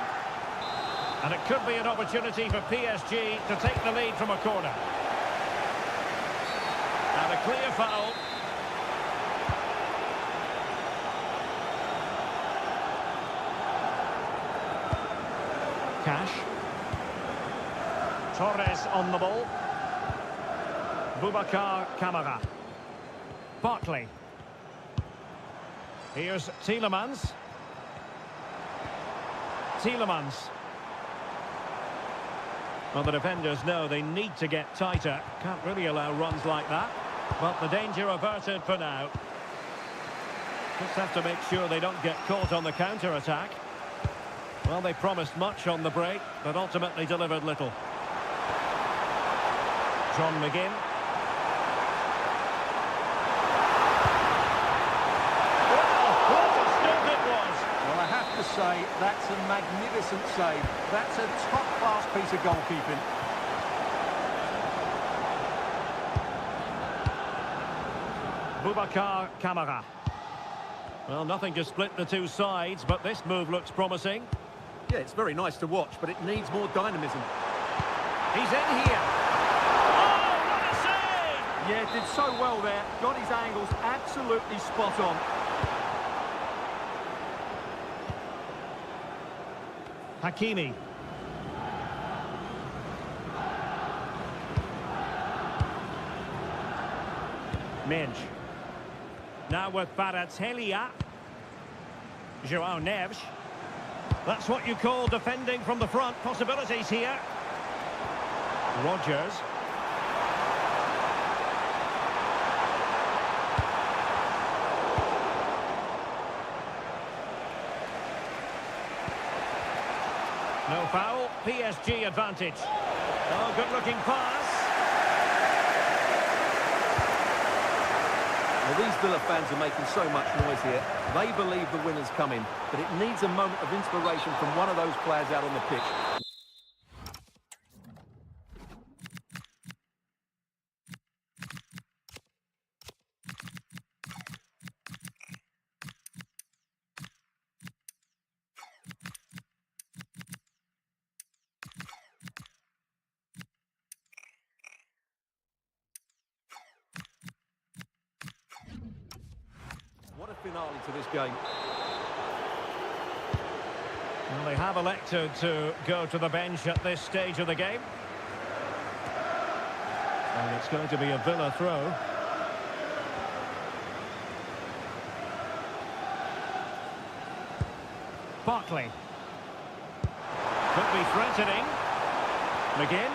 And it could be an opportunity for PSG to take the lead from a corner. And a clear foul. Cash. Torres on the ball. Boubacar Kamara. Barkley. Here's Tielemans. Tielemans. Well, the defenders know they need to get tighter. Can't really allow runs like that. But the danger averted for now. Just have to make sure they don't get caught on the counter-attack. Well, they promised much on the break, but ultimately delivered little. John McGinn. Well, I have to say, that's a magnificent save. That's a top-class piece of goalkeeping. Boubacar Kamara. Well, nothing to split the two sides, but this move looks promising. Yeah, it's very nice to watch, but it needs more dynamism. He's in here. Oh, what a save! Yeah, did so well there. Got his angles absolutely spot on. Hakimi. Minge. Now with Kvaratskhelia. João Neves. That's what you call defending from the front. Possibilities here. Rodgers. No foul. PSG advantage. Oh, good-looking pass. Well, these Villa fans are making so much noise here. They believe the winner's coming, but it needs a moment of inspiration from one of those players out on the pitch. What a finale to this game. Well, they have elected to go to the bench at this stage of the game. And it's going to be a Villa throw. Barkley. Could be threatening. McGinn.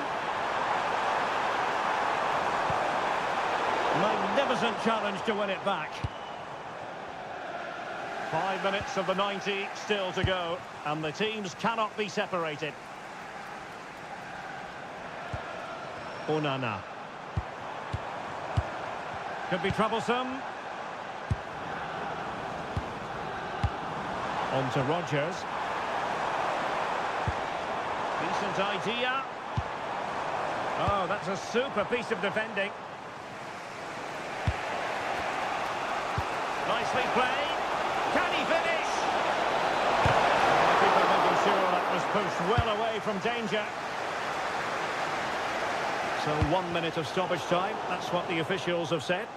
Magnificent challenge to win it back. 5 minutes of the 90 still to go, and the teams cannot be separated. Onana. Could be troublesome. On to Rodgers. Decent idea. Oh, that's a super piece of defending. Nicely played. Can he finish? The keeper making sure that was pushed well away from danger. So 1 minute of stoppage time. That's what the officials have said.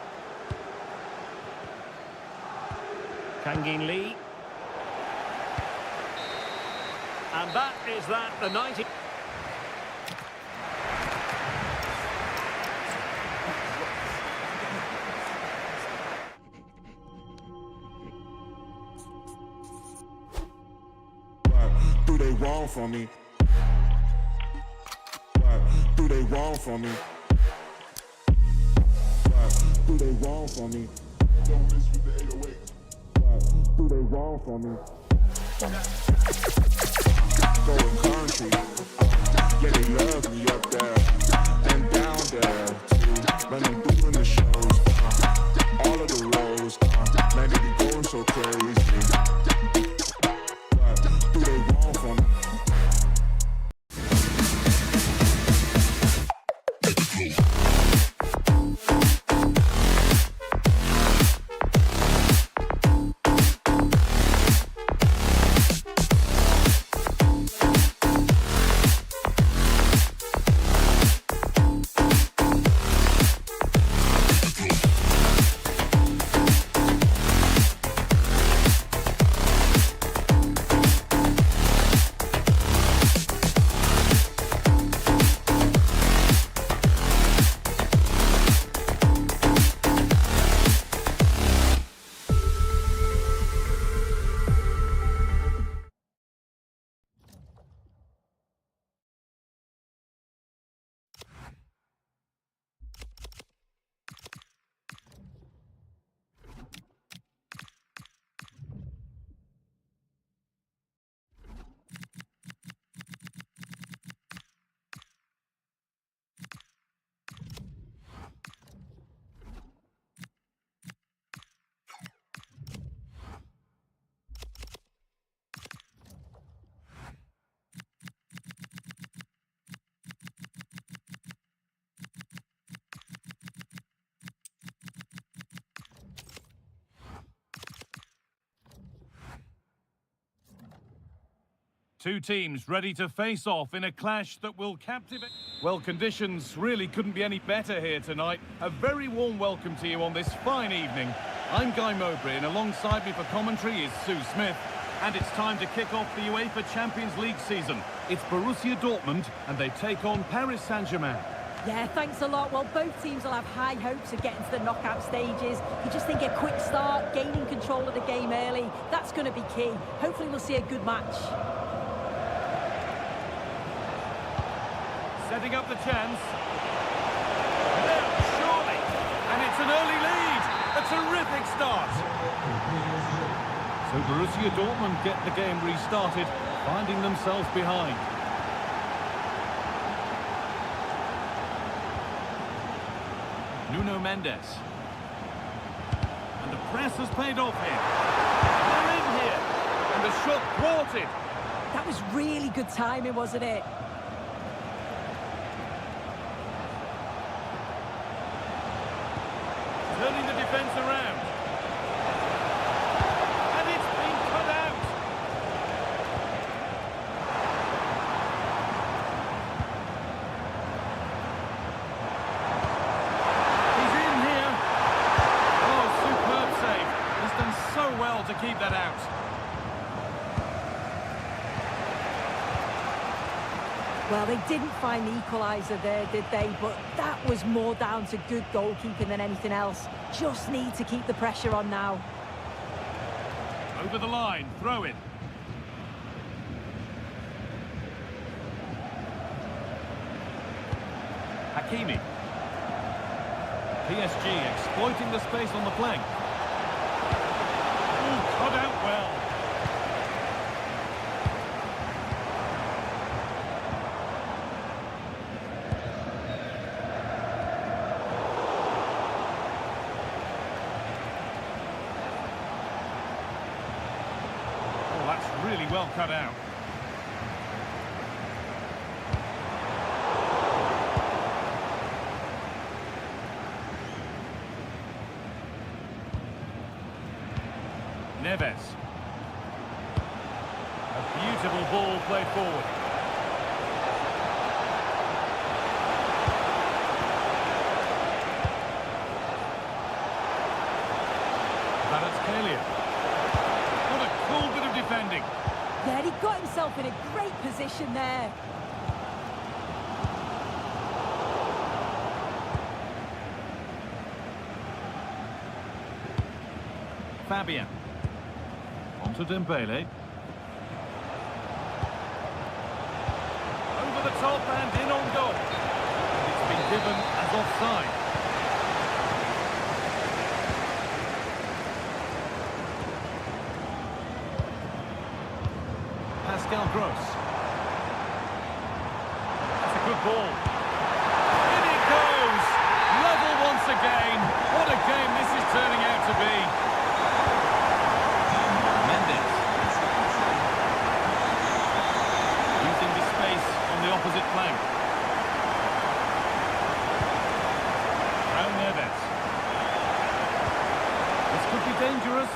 Kangin Lee. And that is that, the 90... Do they wrong for me? What do they wrong for me? What do they wrong for me? Don't miss with the 808. What do they wrong for me? Going country, yeah, they love me up there and down there too. When I'm doing the shows, all of the roads, man, they be going so crazy. Two teams ready to face off in a clash that will captivate. Well, conditions really couldn't be any better here tonight. A very warm welcome to you on this fine evening. I'm Guy Mowbray, and alongside me for commentary is Sue Smith. And it's time to kick off the UEFA Champions League season. It's Borussia Dortmund, and they take on Paris Saint-Germain. Yeah, thanks a lot. Well, both teams will have high hopes of getting to the knockout stages. You just think a quick start, gaining control of the game early, that's going to be key. Hopefully we'll see a good match. Setting up the chance. No, surely. And it's an early lead. A terrific start. So Borussia Dortmund get the game restarted, finding themselves behind. Nuno Mendes. press has paid off here. They're in here. And the shot thwarted. That was really good timing, wasn't it? Turning the defence around. And it's been cut out. He's in here. Oh, superb save. He's done so well to keep that out. Well, they didn't find the equaliser there, did they? But that was more down to good goalkeeping than anything else. Just need to keep the pressure on now. Over the line, throw in. Hakimi. PSG exploiting the space on the flank. Ooh, cut out well. Really well cut out. Neves. A beautiful ball played forward. CLA. What a cool bit of defending. Yeah, he got himself in a great position there. Fabian. On to Dembele. Over the top and in on goal. It's been given as offside. Gross. That's a good ball. In it goes! Level once again. What a game this is turning out to be. Mendes. Using the space on the opposite flank. Raul Neves. This could be dangerous.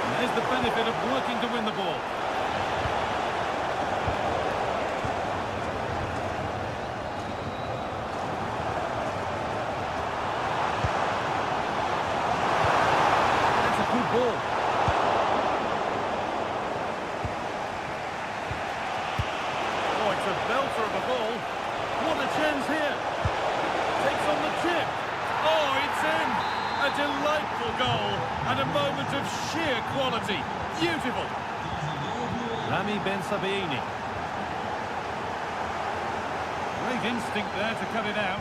And there's the benefit of working to win the ball. Ball. Oh, it's a belter of a ball. What a chance here. Takes on the chip. Oh, it's in. A delightful goal and a moment of sheer quality. Beautiful. Rami Ben Sabaini. Great instinct there to cut it out.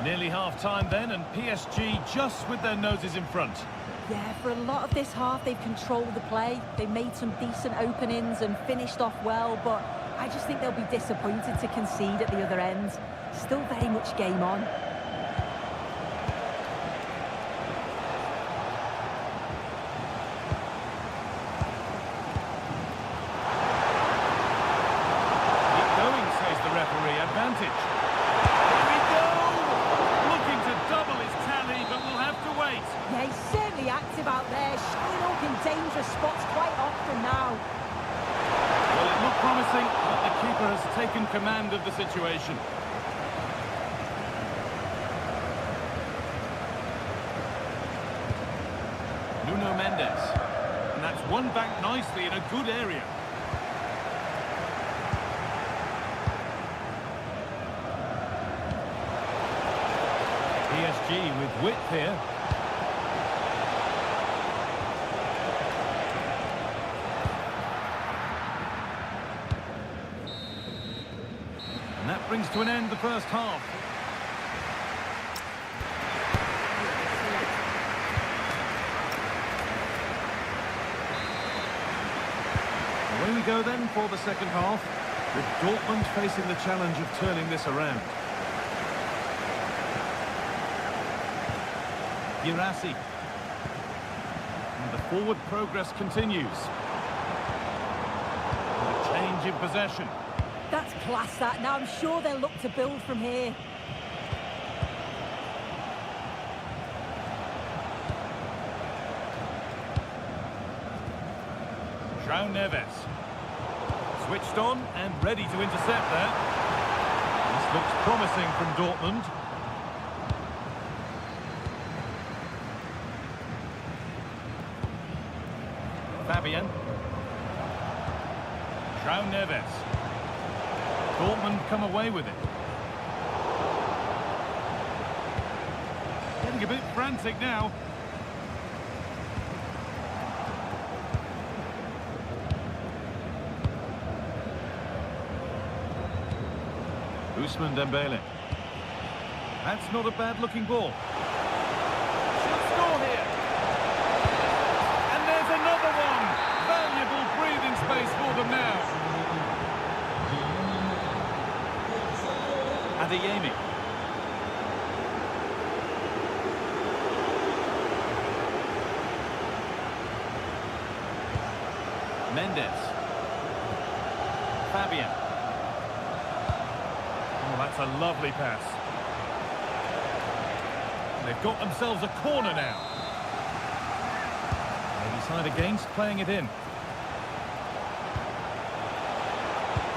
Nearly half-time then, and PSG just with their noses in front. Yeah, for a lot of this half, they've controlled the play. They made some decent openings and finished off well, but I just think they'll be disappointed to concede at the other end. Still very much game on. Keep going, says the referee. Advantage. Yeah, he's certainly active out there, showing up in dangerous spots quite often now. Well, it looked promising, but the keeper has taken command of the situation. Nuno Mendes. And that's won back nicely in a good area. PSG with width here. And that brings to an end the first half. Away we go then for the second half, with Dortmund facing the challenge of turning this around. Girassi. And the forward progress continues. And a change in possession. That's class, that. Now I'm sure they'll look to build from here. João Neves. Switched on and ready to intercept there. This looks promising from Dortmund. Fabian. João Neves. Dortmund come away with it. Getting a bit frantic now. Ousmane Dembele. That's not a bad-looking ball. Should score here. And there's another one. Valuable breathing space for them now. Adeyemi. Mendes. Fabian. Oh, that's a lovely pass. They've got themselves a corner now. They decide against playing it in.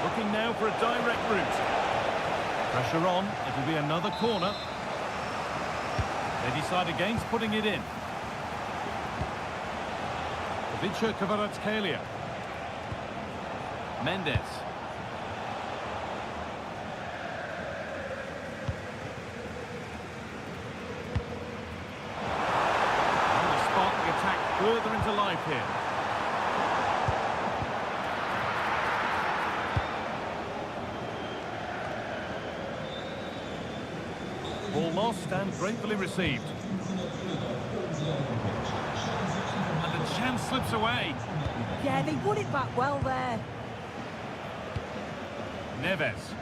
Looking now for a direct route. Pressure on, it'll be another corner. They decide against putting it in. Vicha Kvaratskhelia. Mendes. Further into life here. Ball lost and gratefully received. And the chance slips away. Yeah, they won it back well there. Neves.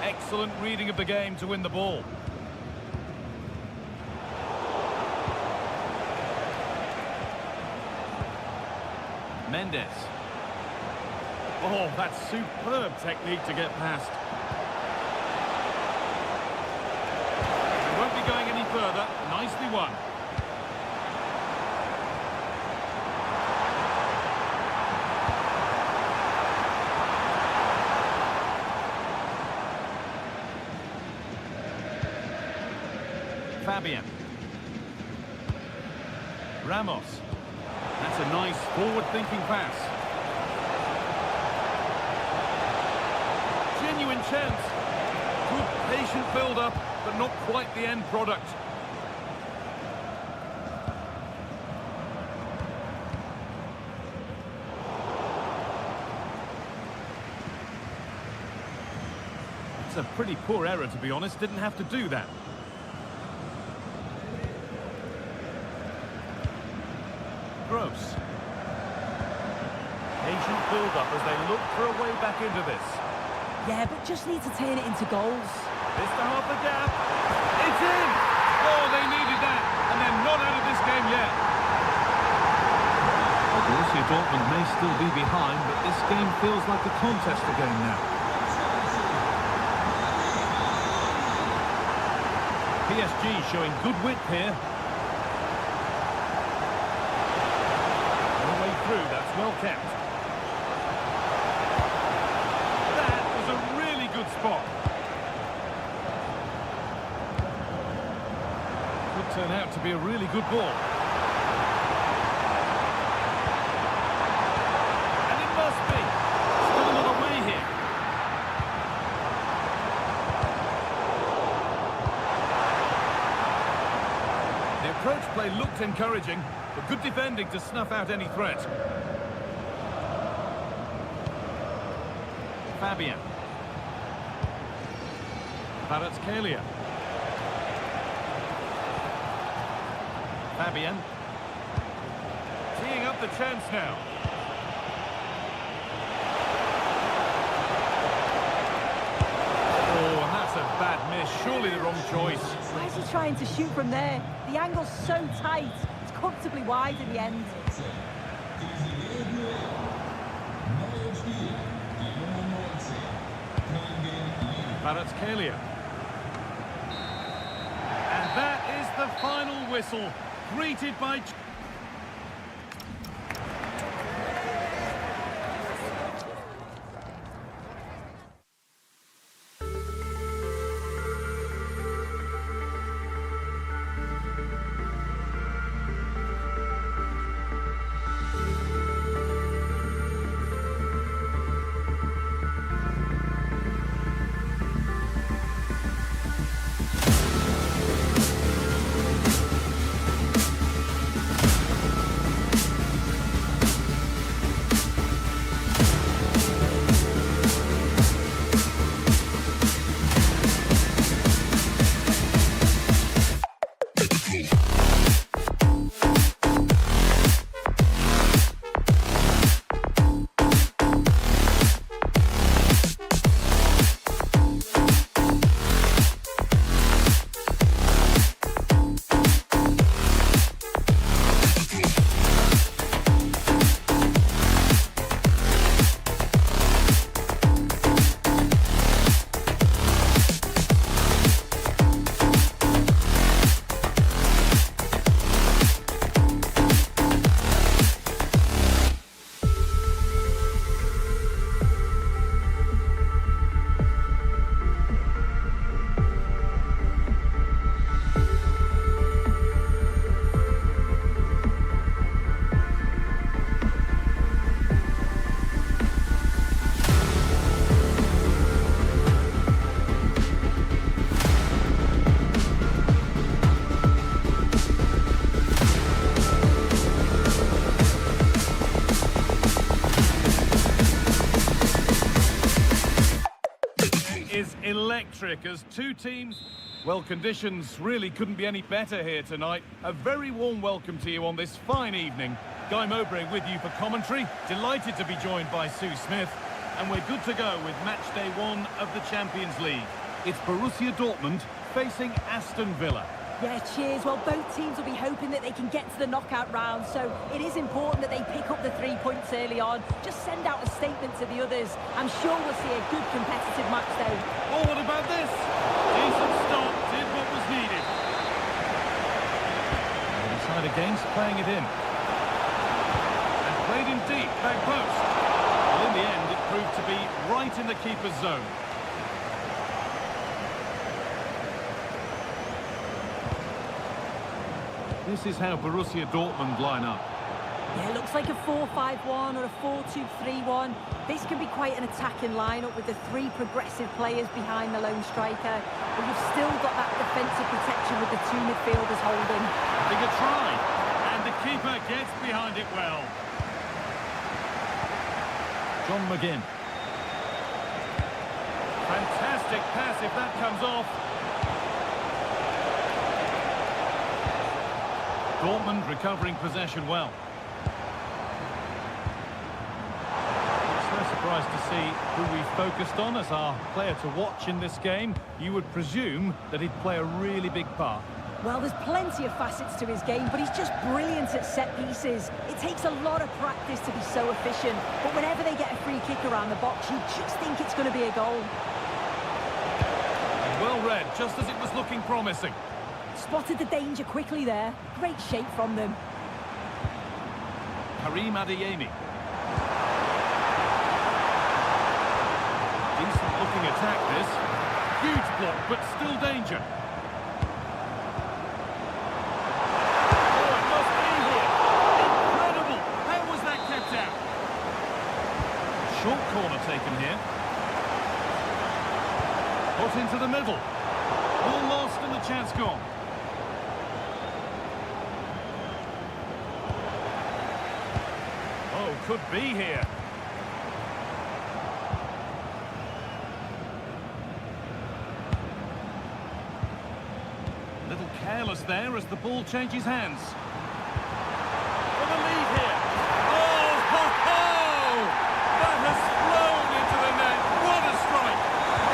Excellent reading of the game to win the ball. Mendes. Oh, that's superb technique to get past. They won't be going any further. Nicely won. Fabian. Ramos. That's a nice forward-thinking pass. Genuine chance. Good patient build-up, but not quite the end product. It's a pretty poor error, to be honest. Didn't have to do that. Gross. Patient build-up as they look for a way back into this. Yeah, but just need to turn it into goals. This to half the gap. It's in! Oh, they needed that, and they're not out of this game yet. Well, Borussia Dortmund may still be behind, but this game feels like a contest again now. PSG showing good width here. That's well kept. That was a really good spot. Could turn out to be a really good ball. And it must be. Still another way here. The approach play looked encouraging, but good defending to snuff out any threat. Fabian. Kvaratskhelia. Fabian. Teeing up the chance now. surely the wrong choice. Why is he trying to shoot from there? The angle's so tight. It's comfortably wide in the end. CLA. And that is the final whistle, greeted by... Is electric as two teams... Well, conditions really couldn't be any better here tonight. A very warm welcome to you on this fine evening. Guy Mowbray with you for commentary. Delighted to be joined by Sue Smith. And we're good to go with match day 1 of the Champions League. It's Borussia Dortmund facing Aston Villa. Yeah, cheers. Well, both teams will be hoping that they can get to the knockout round, so it is important that they pick up the 3 points early on. Just send out a statement to the others. I'm sure we'll see a good competitive match, though. Oh, what about this? Decent start, did what was needed. They decide against playing it in. And played in deep, back post. Well, in the end, it proved to be right in the keeper's zone. This is how Borussia Dortmund line up. Yeah, it looks like a 4-5-1 or a 4-2-3-1. This can be quite an attacking lineup with the 3 progressive players behind the lone striker. But you've still got that defensive protection with the 2 midfielders holding. Having a try, and the keeper gets behind it well. John McGinn. Fantastic pass if that comes off. Dortmund recovering possession well. It's no surprise to see who we focused on as our player to watch in this game. You would presume that he'd play a really big part. Well, there's plenty of facets to his game, but he's just brilliant at set pieces. It takes a lot of practice to be so efficient, but whenever they get a free kick around the box, you just think it's going to be a goal. Well read, just as it was looking promising. Spotted the danger quickly there. Great shape from them. Karim Adeyemi. Decent looking attack this. Huge block, but still danger. Oh, it must be here. Incredible. How was that kept out? Short corner taken here. Put into the middle. All lost and the chance gone. Oh, could be here. A little careless there as the ball changes hands. For the lead here. Oh, ho, ho! That has flown into the net. What a strike!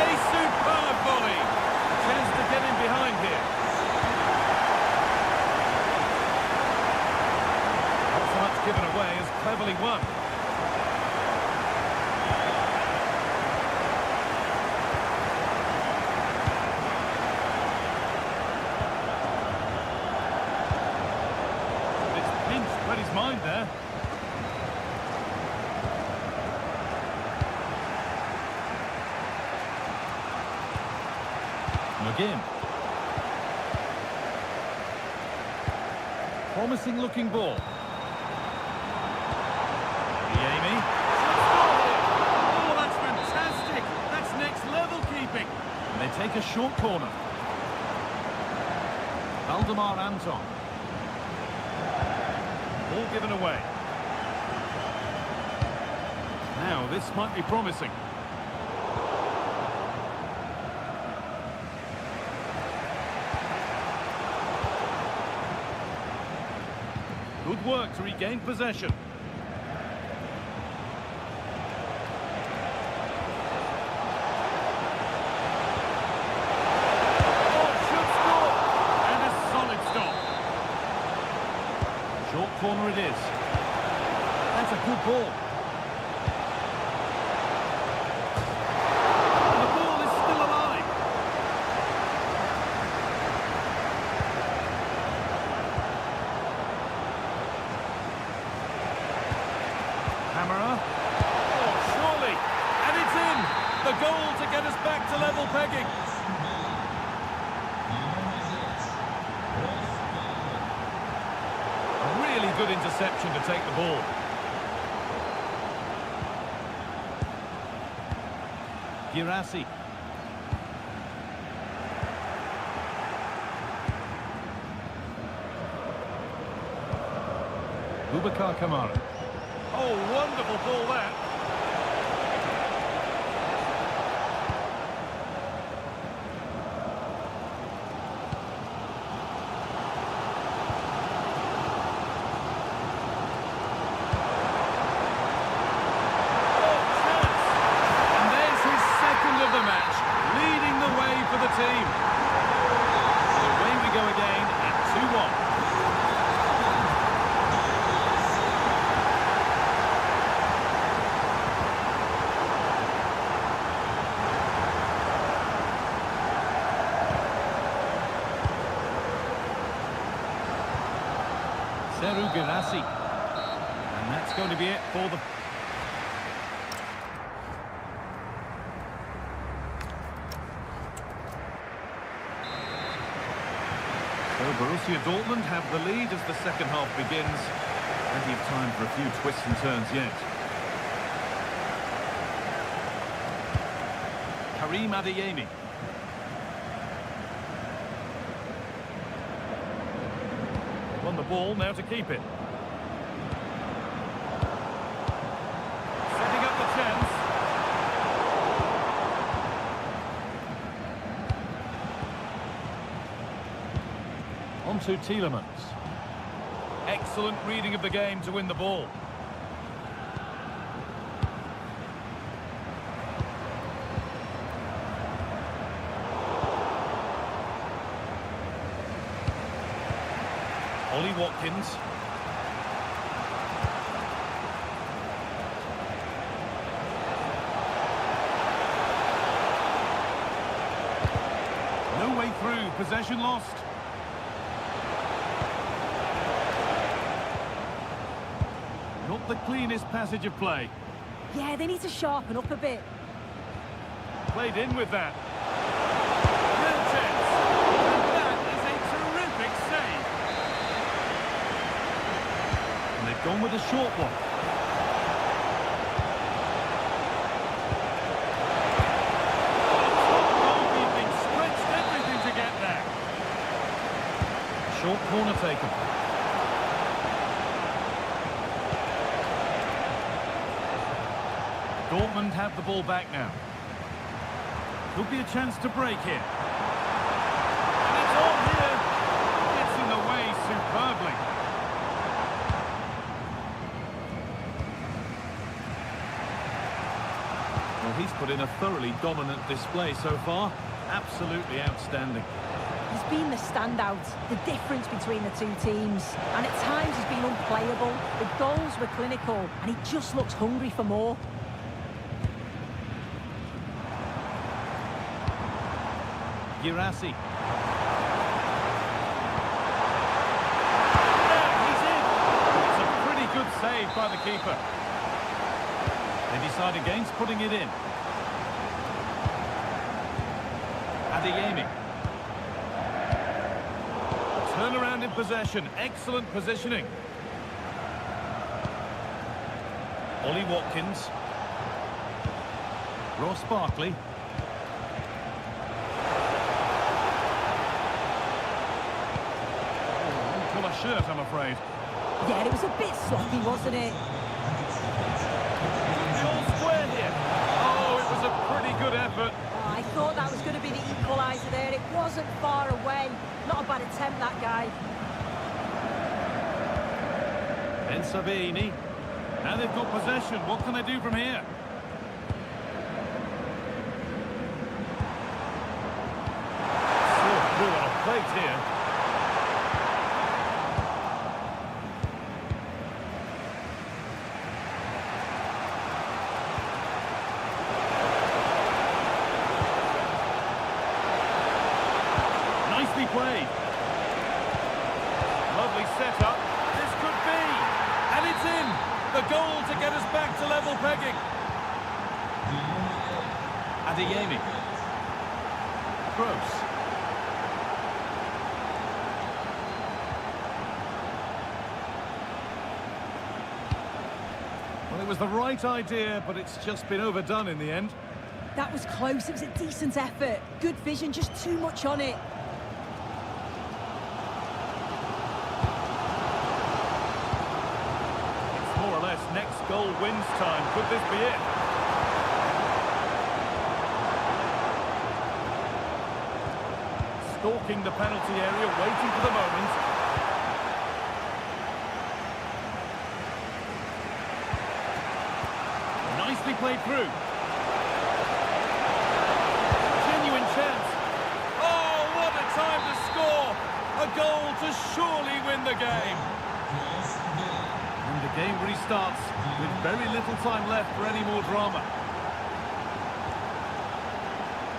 A superb volley. Chance cleverly won. It's pinched, read his mind there. McGinn. Promising looking ball. Amy. Oh, that's fantastic. That's next level keeping. And they take a short corner. Valdemar Anton. Ball given away. Now this might be promising. Good work to regain possession. Oh, should score! And a solid stop. Short corner it is. That's a good ball. The ball is still alive. Camera. Oh, surely. And it's in. The goal to get us back to level pegging. A really good interception to take the ball. Girassi. Boubacar Kamara. Oh, wonderful ball that. Oh, chance. And there's his second of the match, leading the way for the team. So away we go again at 2-1. Girassi. And that's going to be it for the... So Borussia Dortmund have the lead as the second half begins. Plenty of time for a few twists and turns yet. Karim Adeyemi. Won the ball, now to keep it. Setting up the chance. On to Tielemans. Excellent reading of the game to win the ball. Ollie Watkins. No way through, possession lost. Not the cleanest passage of play. Yeah, they need to sharpen up a bit. Played in with that. Real chance. That is a terrific save. And they've gone with a short one. Goalkeeping stretched everything to get there. Short corner taken. Dortmund have the ball back now. Could be a chance to break here. And it's on here. Gets in the way superbly. Well, he's put in a thoroughly dominant display so far. Absolutely outstanding. He's been the standout, the difference between the two teams. And at times he's been unplayable. The goals were clinical, and he just looks hungry for more. Girassi. Good save by the keeper. They decide against putting it in. Adeyemi. Turn around in possession. Excellent positioning. Ollie Watkins. Ross Barkley. Pull a shirt, I'm afraid. Yeah, it was a bit sloppy, wasn't it? All square here. Oh, it was a pretty good effort. Oh, I thought that was going to be the equaliser there. It wasn't far away. Not a bad attempt, that guy. Ben Sabini. Now they've got possession. What can they do from here? Slipped through on a plate here. Nicely played. Lovely setup. This could be. And it's in. The goal to get us back to level pegging. Adeyemi. Gross. Well, it was the right idea, but it's just been overdone in the end. That was close. It was a decent effort. Good vision, just too much on it. More or less, next goal wins time. Could this be it? Stalking the penalty area, waiting for the moment. Nicely played through. Genuine chance. Oh, what a time to score! A goal to surely win the game. And the game restarts with very little time left for any more drama.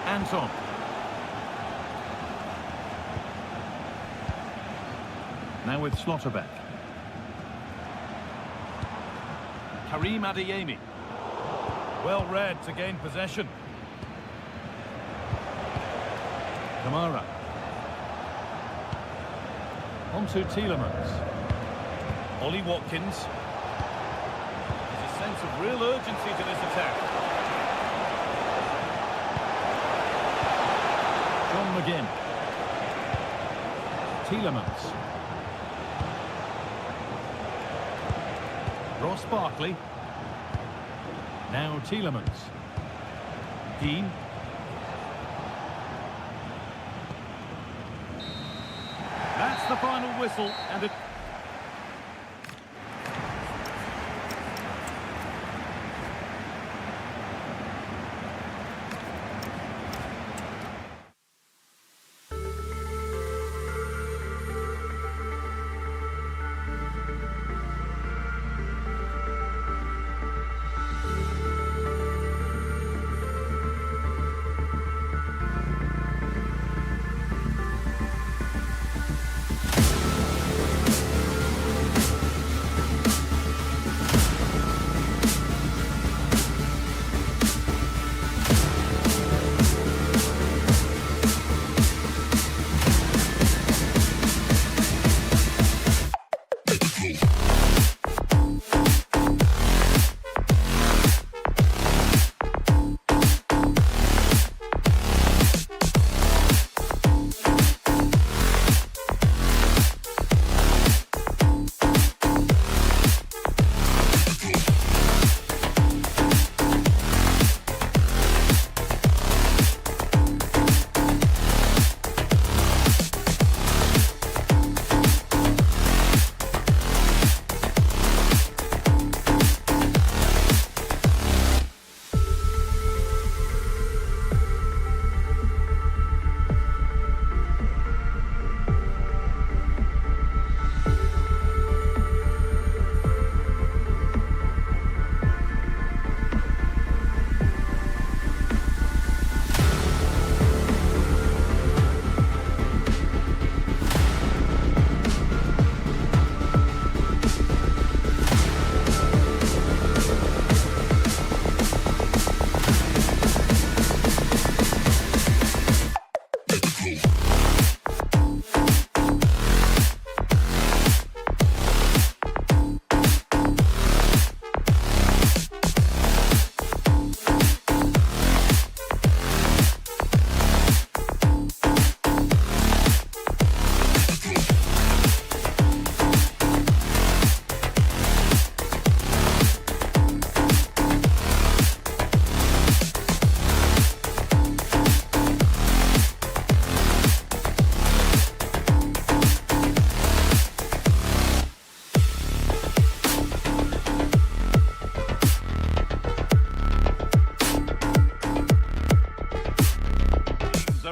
Anton. Now with Schlotterbeck. Karim Adeyemi. Well read to gain possession. Kamara. On to Tielemans. Ollie Watkins. There's a sense of real urgency to this attack. John McGinn. Tielemans. Ross Barkley. Now Tielemans. Dean. That's the final whistle, and it...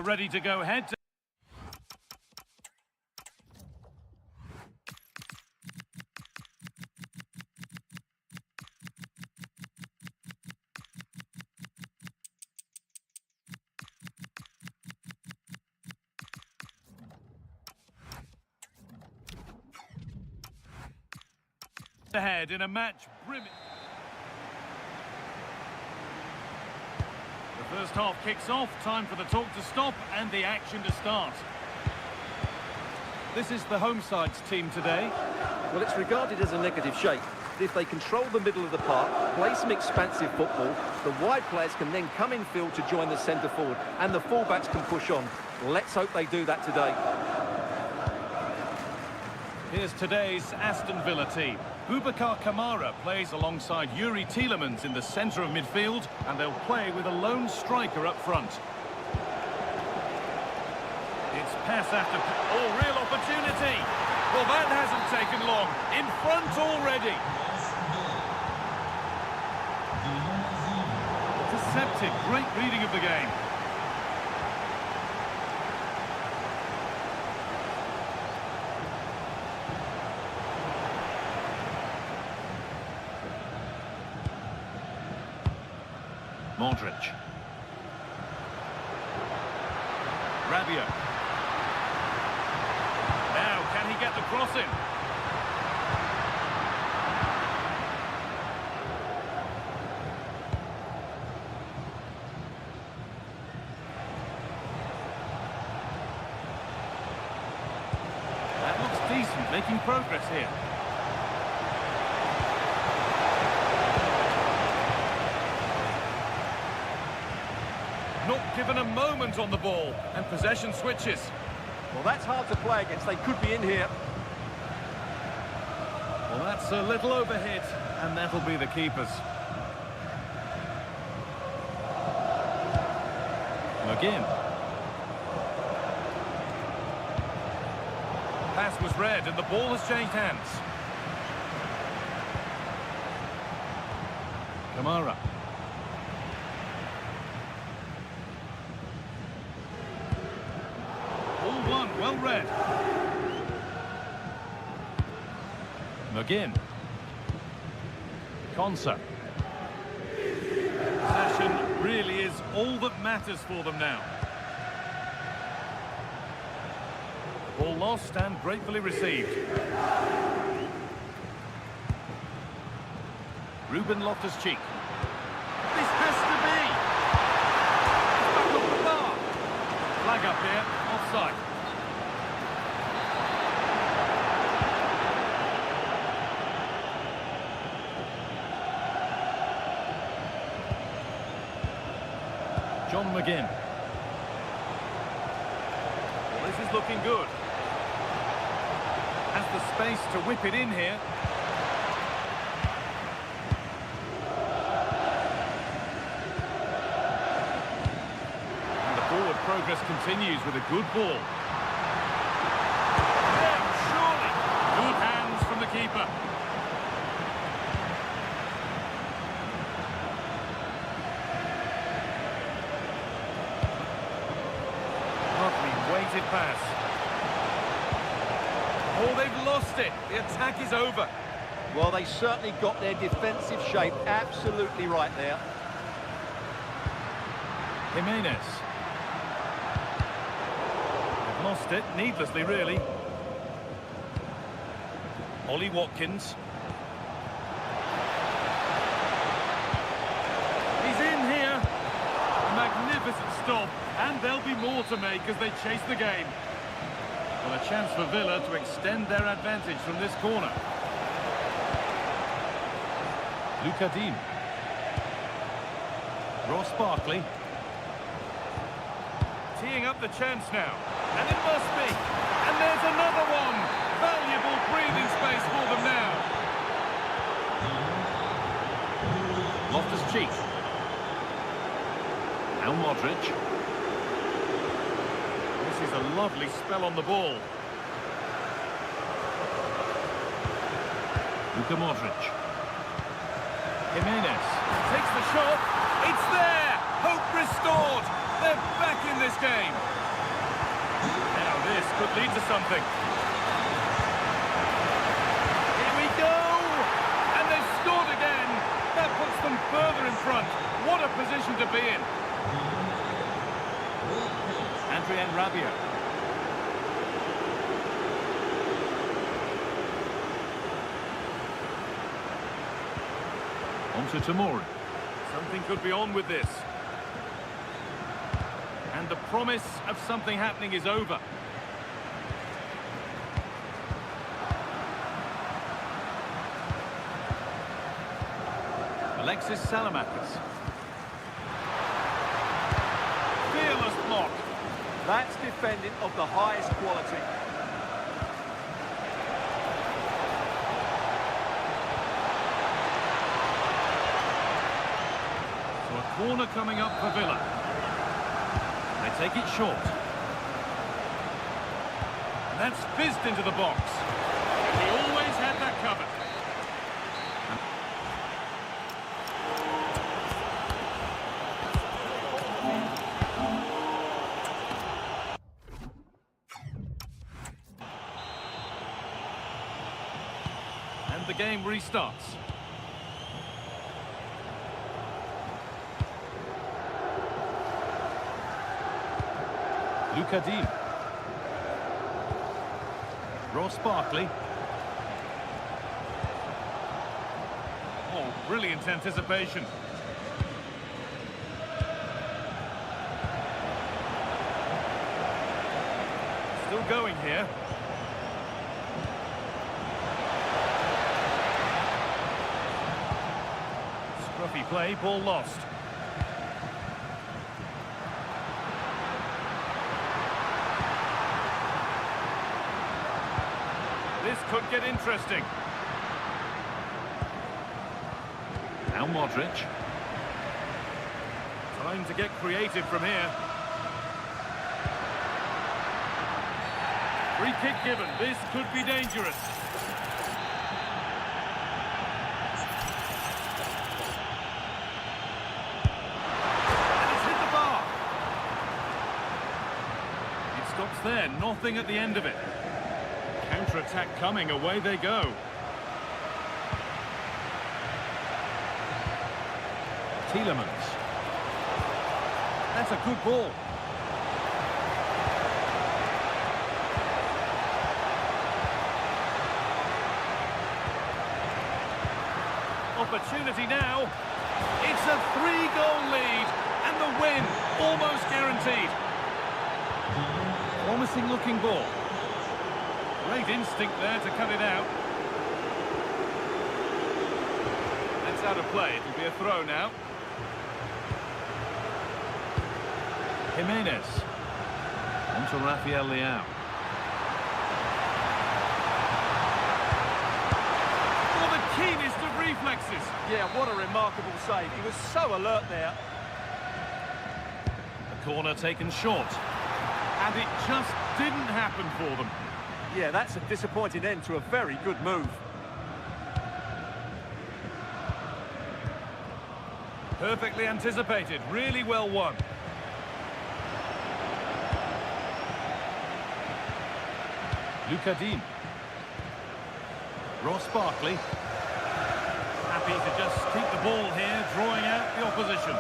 ready to go ahead. Ahead in a match brimming. The first half kicks off, time for the talk to stop and the action to start. This is the home side's team today. Well, it's regarded as a negative shape. If they control the middle of the park, play some expansive football, the wide players can then come in field to join the centre forward, and the fullbacks can push on. Let's hope they do that today. Here's today's Aston Villa team. Boubacar Kamara plays alongside Yuri Tielemans in the centre of midfield, and they'll play with a lone striker up front. It's pass after... Oh, real opportunity! Well, that hasn't taken long. In front already. Intercepted. Great reading of the game. Modric. Rabiot. Now, can he get the cross in? That looks decent, making progress here. Not given a moment on the ball, and possession switches. Well, that's hard to play against. They could be in here. Well, that's a little overhit, and that'll be the keepers. McGinn. Pass was read, and the ball has changed hands. Kamara. Well read. McGinn. Konsa. Possession really is all that matters for them now. Ball lost and gratefully received. Ruben Loftus-Cheek. This has to be! Back off the bar. Flag up here, offside. John McGinn. Well, this is looking good. Has the space to whip it in here. And the forward progress continues with a good ball. Yeah, surely. Good hands from the keeper. Weighted pass. Oh, they've lost it. The attack is over. Well, they certainly got their defensive shape absolutely right there. Jimenez. They've lost it, needlessly, really. Ollie Watkins. He's in here. A magnificent stop. And there'll be more to make as they chase the game. Well, a chance for Villa to extend their advantage from this corner. Luca Dean. Ross Barkley. Teeing up the chance now. And it must be. And there's another one. Valuable breathing space for them now. Loftus-Cheek. Now Modric. This is a lovely spell on the ball. Luka Modric. Jimenez takes the shot. It's there! Hope restored! They're back in this game. This could lead to something. Here we go! And they've scored again. That puts them further in front. What a position to be in. Adrien Rabiot. On to Tamori. Something could be on with this. And the promise of something happening is over. Alexis Salamakis. Fearless block. That's defending of the highest quality. So a corner coming up for Villa. They take it short. And that's fizzed into the box. He always had that covered. And the game restarts. Luca Dean. Ross Barkley. Oh, brilliant anticipation. Still going here. Scruffy play, ball lost. This could get interesting. Now Modric. Time to get creative from here. Free kick given. This could be dangerous. And it's hit the bar. It stops there. Nothing at the end of it. Counter-attack coming, away they go. Tielemans. That's a good ball. Opportunity now. It's a 3-goal lead, and the win almost guaranteed. Promising looking ball. Great instinct there to cut it out. That's out of play. It'll be a throw now. Jimenez. On to Rafael Leao. Oh, the keenest of reflexes. Yeah, what a remarkable save. He was so alert there. The corner taken short. And it just didn't happen for them. Yeah, that's a disappointing end to a very good move. Perfectly anticipated, really well won. Luca Dean. Ross Barkley. Happy to just keep the ball here, drawing out the opposition.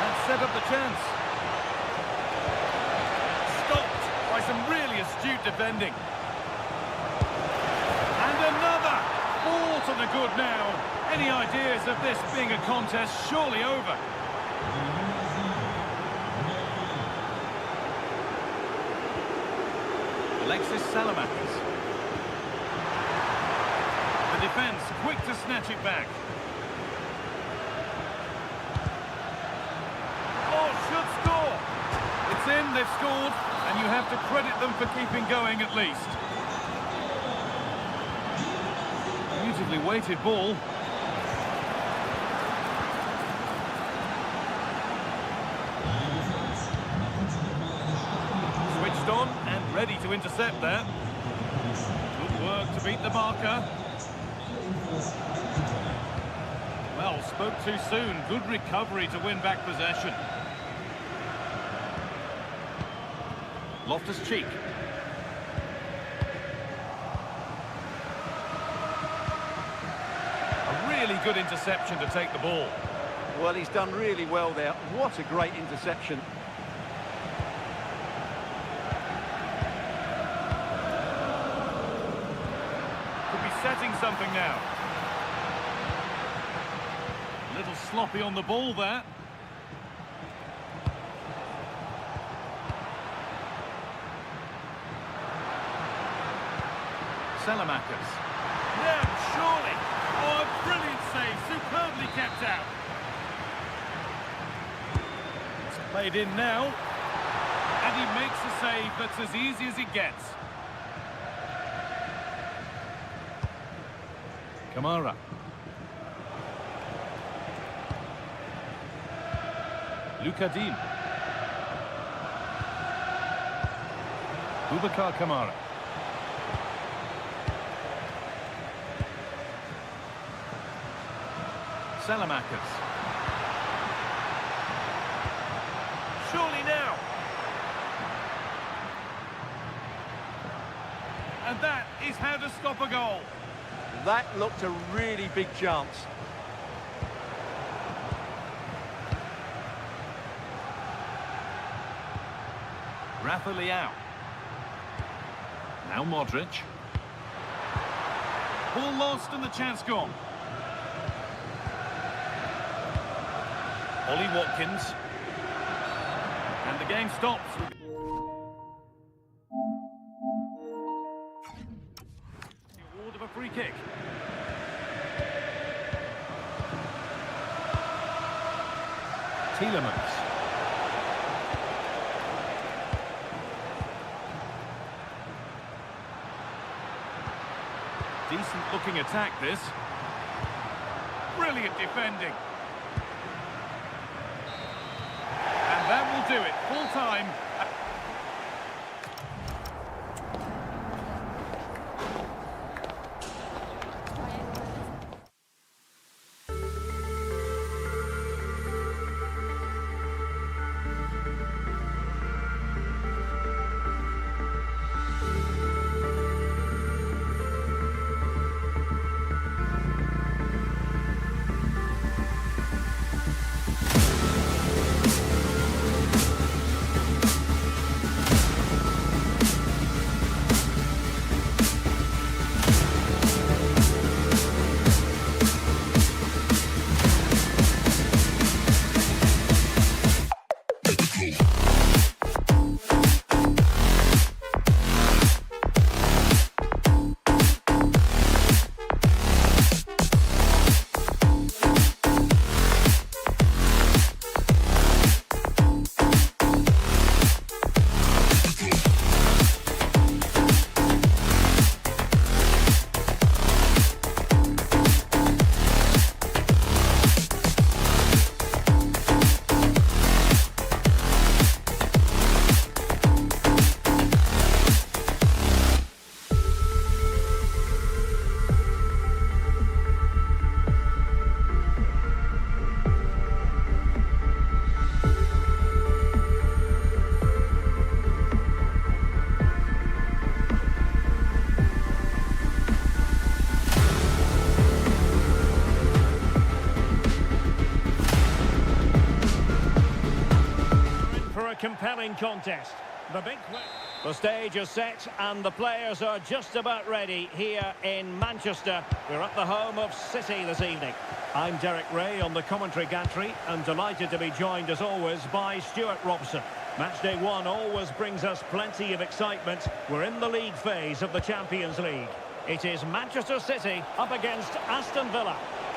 And set up the chance. By some really astute defending. And another! All to the good now. Any ideas of this being a contest surely over? Alexis Salamakis. The defence quick to snatch it back. Oh, should score! It's in, they've scored. And you have to credit them for keeping going at least. Beautifully weighted ball. Switched on and ready to intercept there. Good work to beat the marker. Well, spoke too soon. Good recovery to win back possession. Loftus-Cheek. A really good interception to take the ball. Well, he's done really well there. What a great interception. Could be setting something now. A little sloppy on the ball there. Salamakers. Yeah, surely. Oh, a brilliant save. Superbly kept out. It's played in now. And he makes a save that's as easy as it gets. Kamara. Lukadim. Boubacar Kamara. Salamakers. Surely now. And that is how to stop a goal. That looked a really big chance. Rafa Leao. Now Modric. Ball lost and the chance gone. Ollie Watkins. And the game stops. The award of a free kick. Tielemans. Decent looking attack this. Brilliant defending. And that will do it. Full time. Compelling contest. The stage is set and the players are just about ready here in Manchester. We're at the home of City this evening. I'm Derek Ray on the commentary gantry and delighted to be joined as always by Stuart Robson. Matchday 1 always brings us plenty of excitement. We're in the league phase of the Champions League. It is Manchester City up against Aston Villa.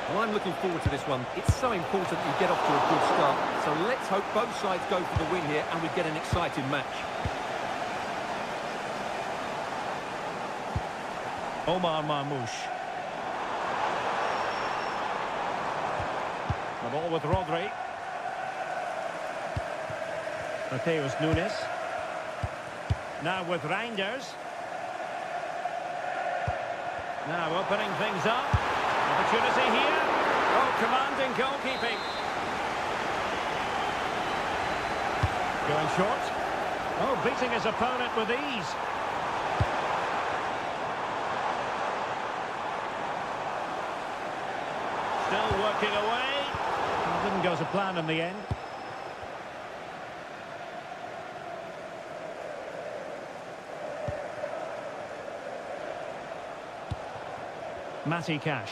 Well, I'm looking forward to this one. It's so important you get off to a good start. So let's hope both sides go for the win here and we get an exciting match. Omar Marmoush. The ball with Rodri. Mateus Nunes. Now with Reinders. Now opening things up. Opportunity here. Oh, commanding goalkeeping. Going short. Oh, beating his opponent with ease. Still working away. It didn't go to plan in the end. Matty Cash.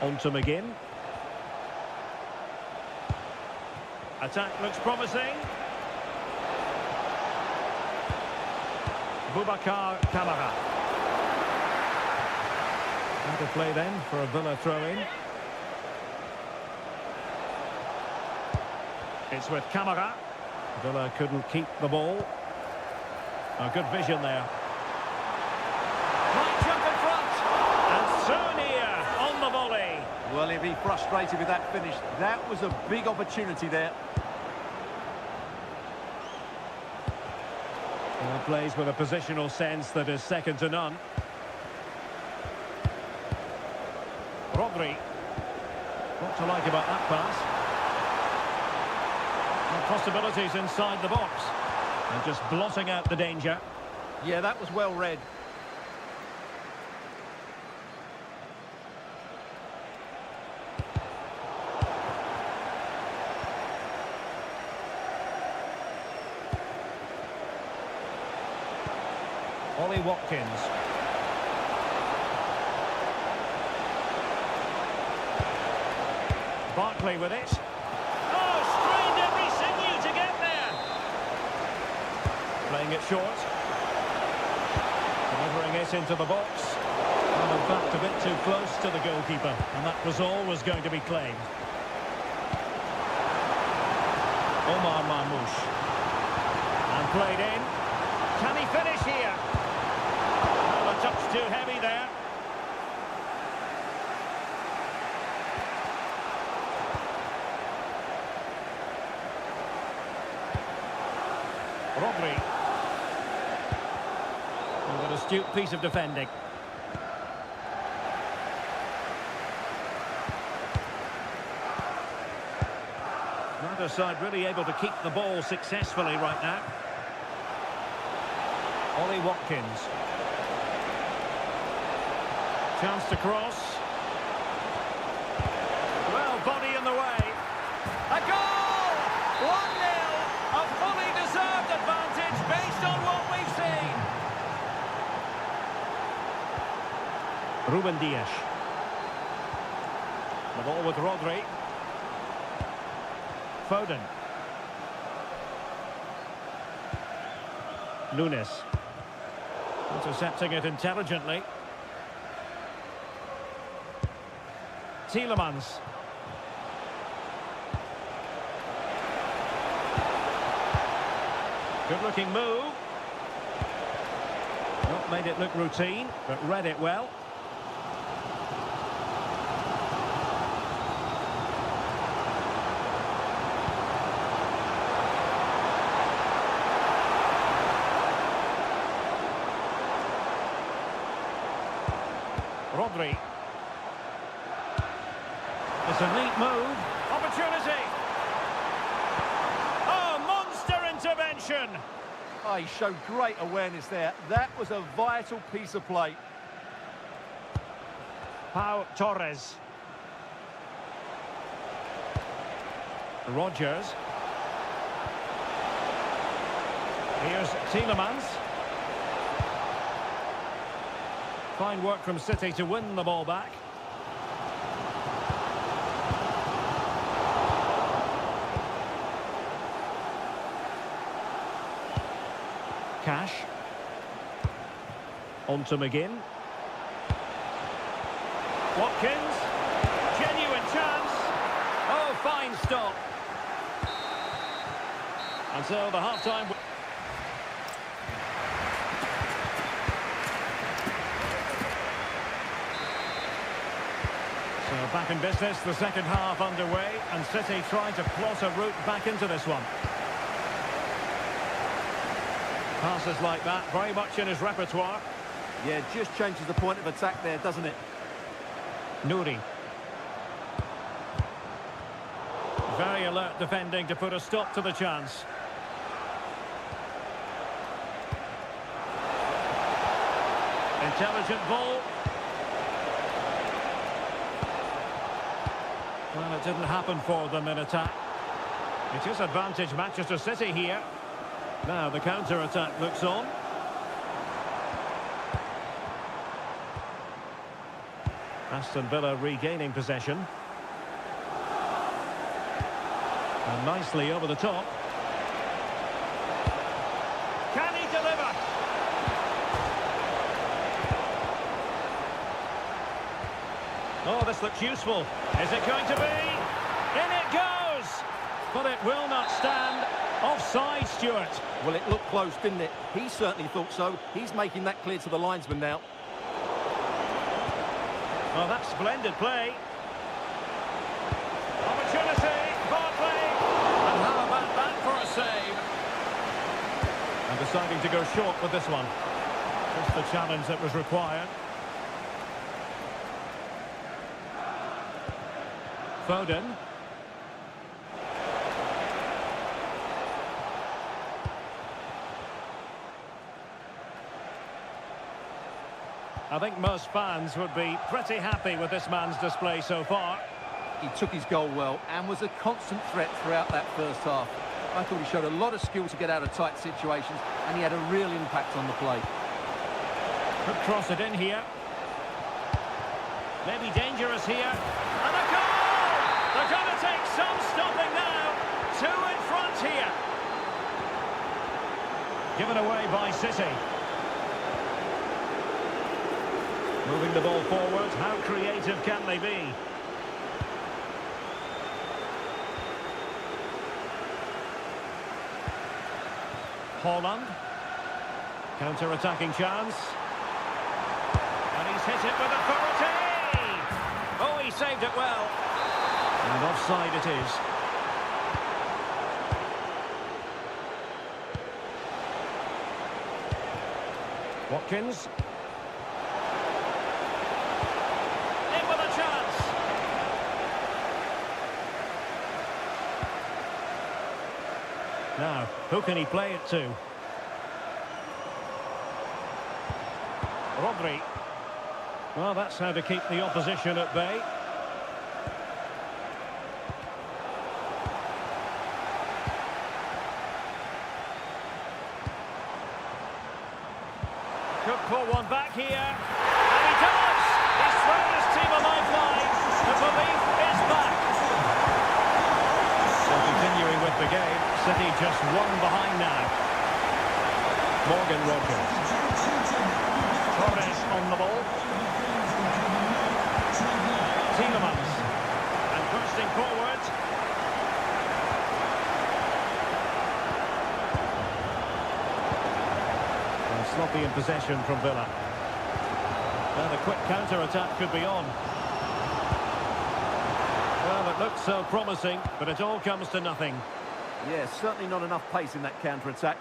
On to McGinn. Attack looks promising. Boubacar Kamara. Out of play then for a Villa throw-in. It's with Kamara. Villa couldn't keep the ball. A good vision there. Right jump in front. And so near on the volley. Well, he'll be frustrated with that finish. That was a big opportunity there. Well, plays with a positional sense that is second to none. Rodri. What to like about that pass? And possibilities inside the box. And just blotting out the danger. Yeah, that was well read. Ollie Watkins. Barkley with it. Oh, strained every sinew to get there. Playing it short. Delivering it into the box. And in fact, a bit too close to the goalkeeper. And that was always going to be claimed. Omar Marmoush. And played in. Can he finish here? Well, a touch too heavy there. Rodri. With an astute piece of defending. Neither side really able to keep the ball successfully right now. Ollie Watkins. Chance to cross. Well, body in the way. A goal! 1-0! A fully deserved advantage based on what we've seen. Ruben Dias. The ball with Rodri. Foden. Nunes. Intercepting it intelligently. Tielemans. Good-looking move. Not made it look routine, but read it well. Rodri. It's a neat move. Opportunity. Oh, monster intervention. Oh, he showed great awareness there. That was a vital piece of play. Pau Torres. Rogers. Here's Tielemans. Fine work from City to win the ball back. Cash. On to McGinn. Watkins. Genuine chance. Oh, fine stop. And so the half-time... So back in business, the second half underway, and City trying to plot a route back into this one. Passes like that, very much in his repertoire. Yeah, just changes the point of attack there, doesn't it? Nouri. Very alert defending to put a stop to the chance. Intelligent ball. Well, it didn't happen for them in attack. It is advantage Manchester City here. Now the counter-attack looks on. Aston Villa regaining possession. And nicely over the top. Can he deliver? Oh, this looks useful. Is it going to be? In it goes! But it will not stand. Offside, Stuart. Well, it looked close, didn't it? He certainly thought so. He's making that clear to the linesman now. Oh, that's splendid play. Opportunity, Bartley. And how about that for a save? And deciding to go short with this one. Just the challenge that was required. Foden. I think most fans would be pretty happy with this man's display so far. He took his goal well and was a constant threat throughout that first half. I thought he showed a lot of skill to get out of tight situations, and he had a real impact on the play. Could cross it in here. Maybe dangerous here. And a goal! They're going to take some stopping now. Two in front here. Given away by City. Moving the ball forward, how creative can they be? Holland. Counter-attacking chance. And he's hit it with authority! Oh, he saved it well. And offside it is. Watkins. Now, who can he play it to? Rodri. Well, that's how to keep the opposition at bay. Could pull one back here. And he does! He's thrown his team a lifeline. The belief is back. So continuing with the game. City just one behind now. Morgan Rogers. Torres on the ball. Tielemans. And bursting forward. And sloppy in possession from Villa. Now the quick counter-attack could be on. Well, it looks so promising, but it all comes to nothing. Yeah, certainly not enough pace in that counter-attack.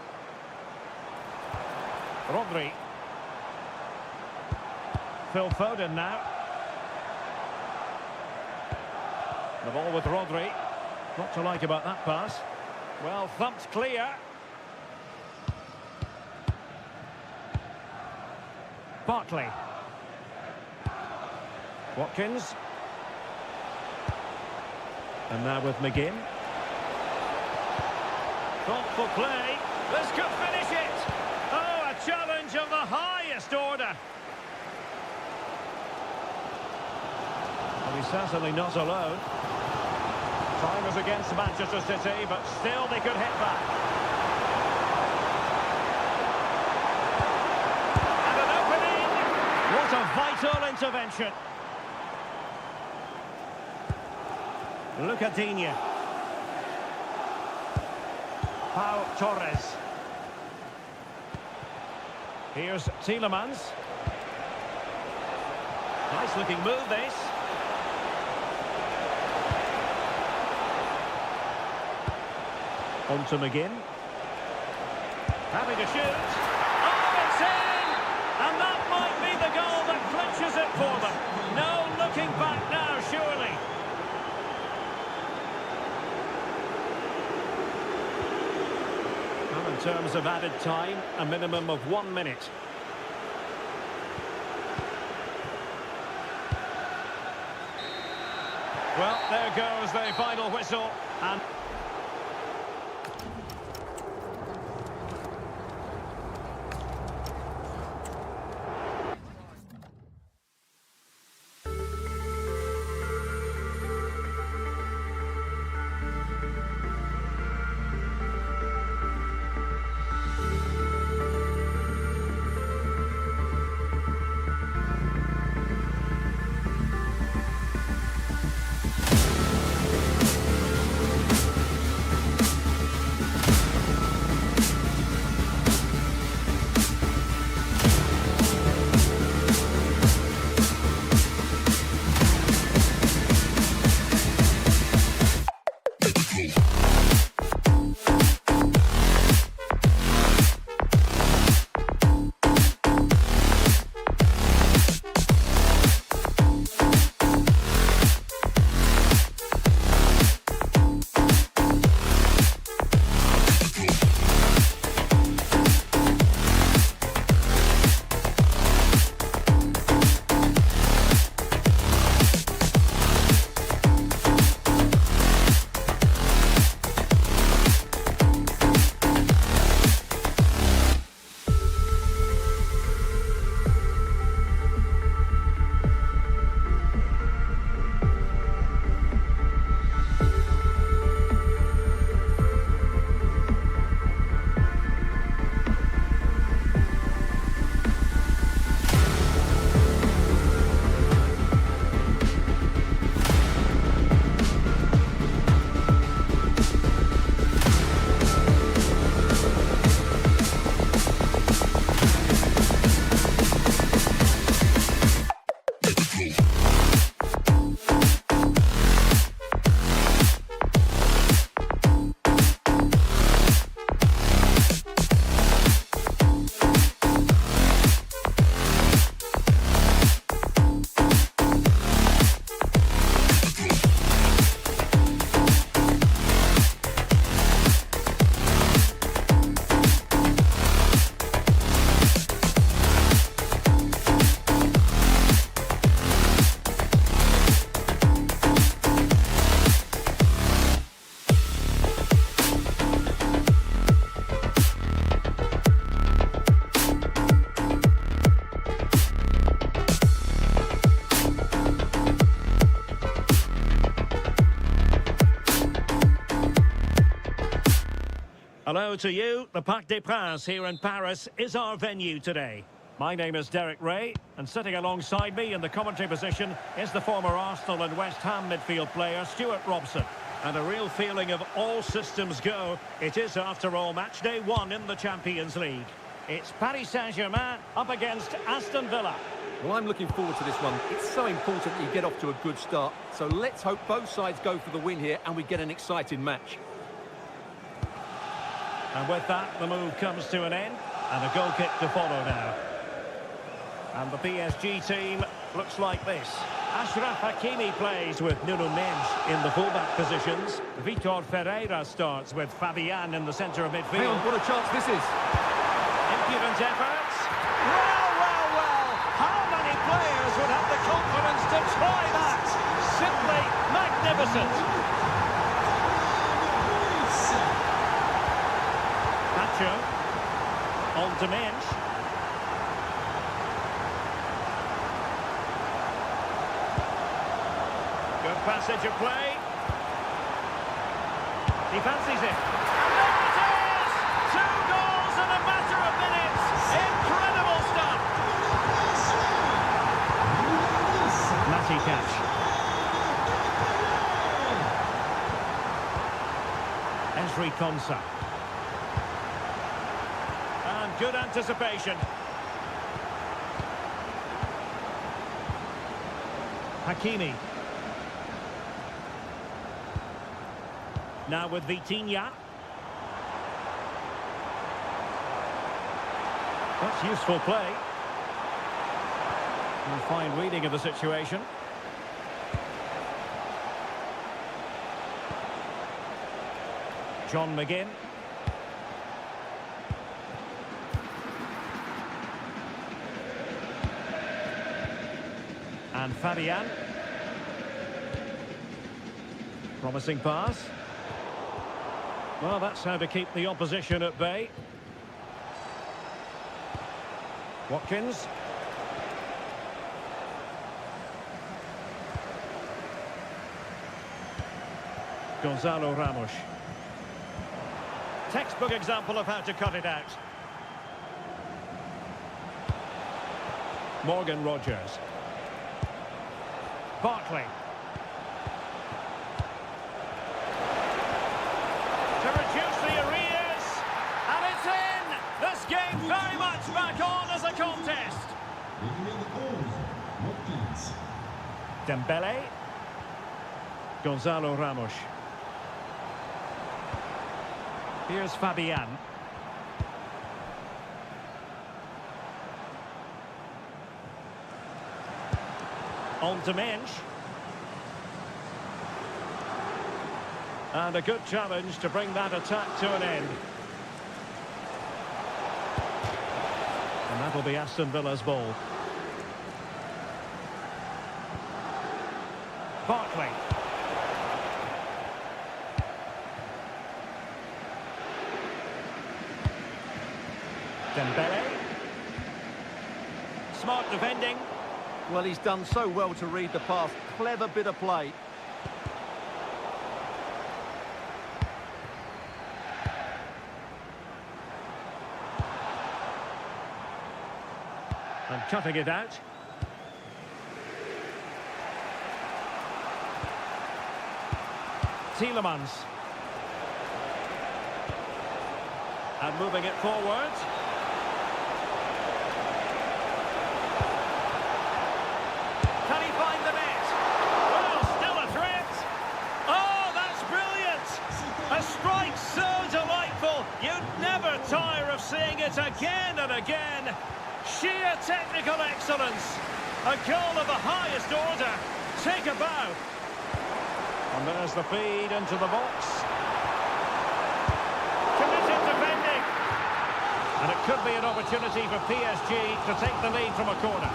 Rodri. Phil Foden now. The ball with Rodri. Not to like about that pass. Well, thumped clear. Bartley. Watkins. And now with McGinn. Thoughtful play. This could finish it. Oh, a challenge of the highest order. Well, he's certainly not alone. Time is against Manchester City, but still they could hit back. And an opening. What a vital intervention. Lucadinha. Pau Torres. Here's Tielemans. Nice looking move this. On to McGinn. Having to shoot. Oh, it's in! And that might be the goal that clinches it for them. No looking back now, surely. Well, in terms of added time, a minimum of 1 minute. Well, there goes the final whistle. And hello to you. The Parc des Princes here in Paris is our venue today. My name is Derek Ray, and sitting alongside me in the commentary position is the former Arsenal and West Ham midfield player Stuart Robson. And a real feeling of all systems go. It is, after all, match day 1 in the Champions League. It's Paris Saint-Germain up against Aston Villa. Well, I'm looking forward to this one. It's so important that you get off to a good start. So let's hope both sides go for the win here and we get an exciting match. And with that, the move comes to an end, and a goal kick to follow now. And the PSG team looks like this. Achraf Hakimi plays with Nuno Mendes in the fullback positions. Vitor Ferreira starts with Fabian in the centre of midfield. Hang on, what a chance this is. Impudent efforts. Well. How many players would have the confidence to try that? Simply magnificent. On to Mensch. Good passage of play. He fancies it. And there it is! 2 goals in a matter of minutes. Incredible stuff. Matty catch. Esri Konsa. Good anticipation. Hakimi. Now with Vitinha. That's useful play. And a fine reading of the situation. John McGinn. And Fabian. Promising pass. Well, that's how to keep the opposition at bay. Watkins. Gonzalo Ramos. Textbook example of how to cut it out. Morgan Rogers. Barkley. To reduce the arrears. And it's in! This game very much back on as a contest. Dembele. Gonzalo Ramos. Here's Fabian. On to Mensch. And a good challenge to bring that attack to an end. And that'll be Aston Villa's ball. Barkley. Dembele. Smart defending. Well, he's done so well to read the pass. Clever bit of play. And cutting it out. Tielemans. And moving it forward. Can he find the net? Well, still a threat. Oh, that's brilliant. A strike so delightful. You'd never tire of seeing it again and again. Sheer technical excellence. A goal of the highest order. Take a bow. And there's the feed into the box. Committed defending. And it could be an opportunity for PSG to take the lead from a corner.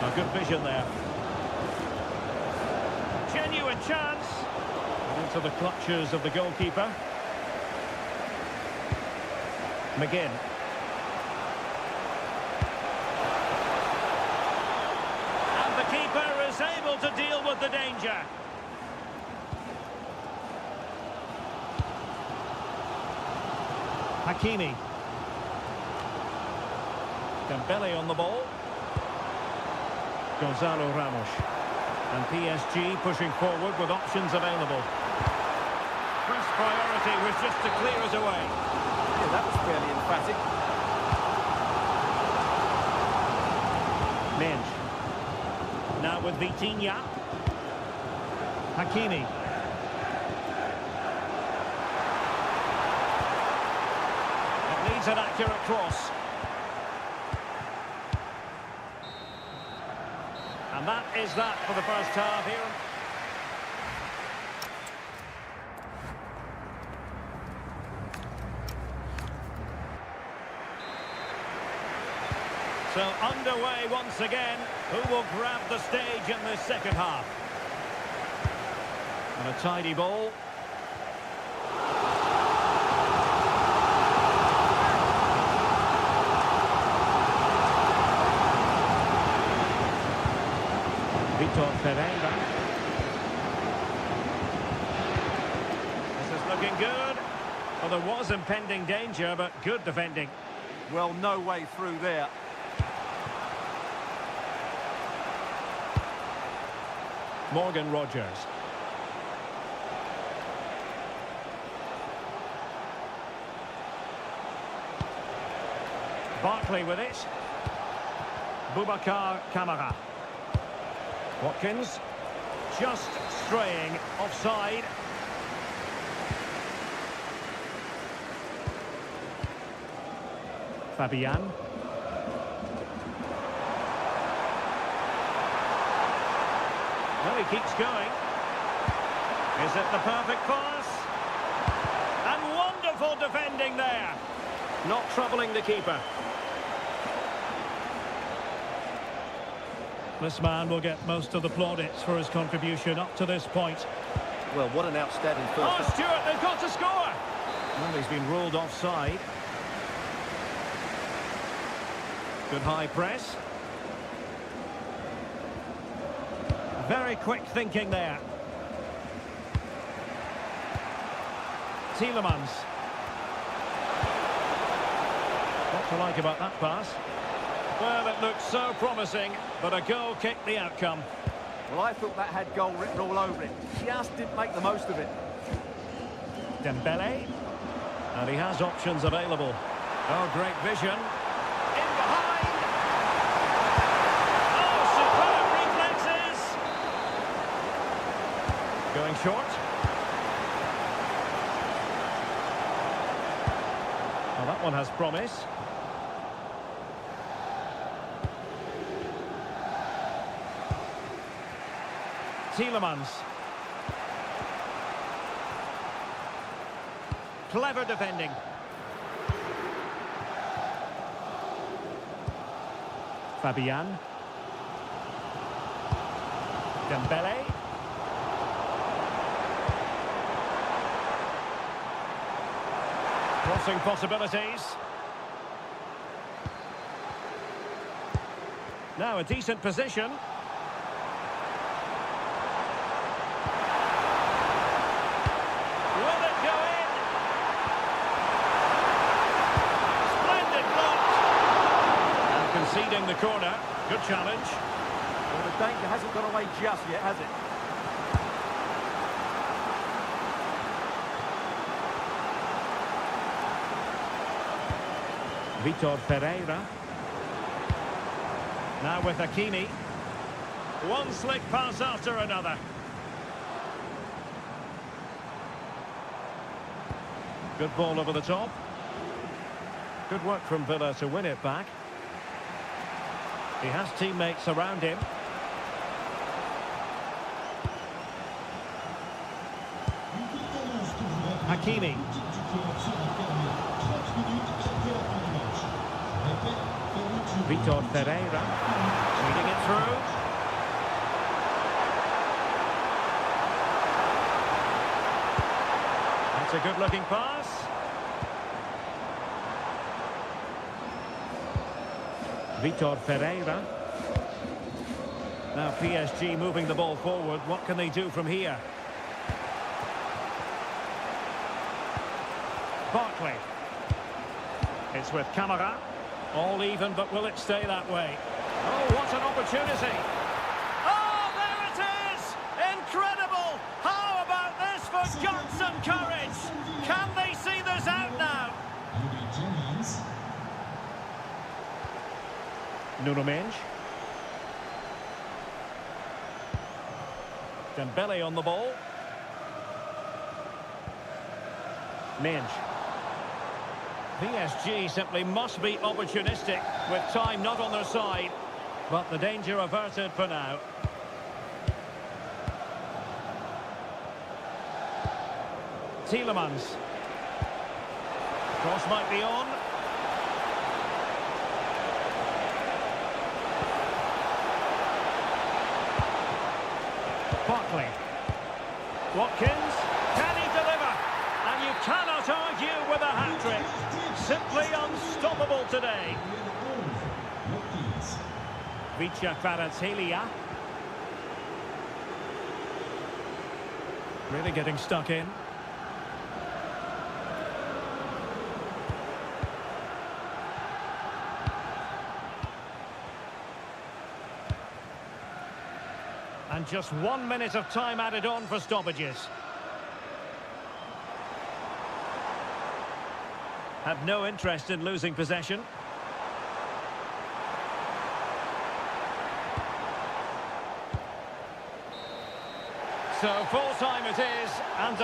A good vision there. Genuine chance. And into the clutches of the goalkeeper. McGinn. And the keeper is able to deal with the danger. Hakimi. Dembele on the ball. Gonzalo Ramos. And PSG pushing forward with options available. First priority was just to clear it away. Yeah, that was fairly emphatic. Mensch. Now with Vitinha. Hakimi. It needs an accurate cross. And that is that for the first half here. So underway once again. Who will grab the stage in this second half? And a tidy ball. Vitor Pereira. This is looking good. Well, there was impending danger, but good defending. Well, no way through there. Morgan Rogers. Barkley with it. Boubacar Kamara. Watkins. Just straying offside. Fabian. Well, he keeps going. Is it the perfect pass? And wonderful defending there. Not troubling the keeper. This man will get most of the plaudits for his contribution up to this point. Well, what an outstanding first Oh, half. Stuart, they've got to score! Well, he's been ruled offside. Good high press. Very quick thinking there. Tielemans. What to like about that pass? Well, it looked so promising, but a goal kicked the outcome. Well, I thought that had goal written all over it. Just didn't make the most of it. Dembele. And he has options available. Oh, great vision. In behind. Oh, superb reflexes. Going short. Well, that one has promise. Tielemans. Clever defending. Fabian. Dembele. Crossing possibilities. Now a decent position. Will it go in? Splendid block. And conceding the corner. Good challenge. Well, the danger hasn't gone away just yet, has it? Vitor Pereira. Now with Hakimi. One slick pass after another. Good ball over the top. Good work from Villa to win it back. He has teammates around him. Hakimi. Vitor Pereira. Reading it through. That's a good-looking pass. Vitor Pereira. Now PSG moving the ball forward. What can they do from here? Barkley. It's with Camara. All even, but will it stay that way? Oh, what an opportunity. Oh, there it is! Incredible! How about this for Johnson Courage? Can they see this out now? Nuno Mendes. Dembele on the ball. Mendes. PSG simply must be opportunistic with time not on their side. But the danger averted for now. Tielemans. Cross might be on. Barkley. Watkins. Can he deliver? And you cannot argue with a hat-trick. Simply unstoppable today. Vicha Kvaratskhelia. Really getting stuck in. And just 1 minute of time added on for stoppages. Have no interest in losing possession. So full time it is, and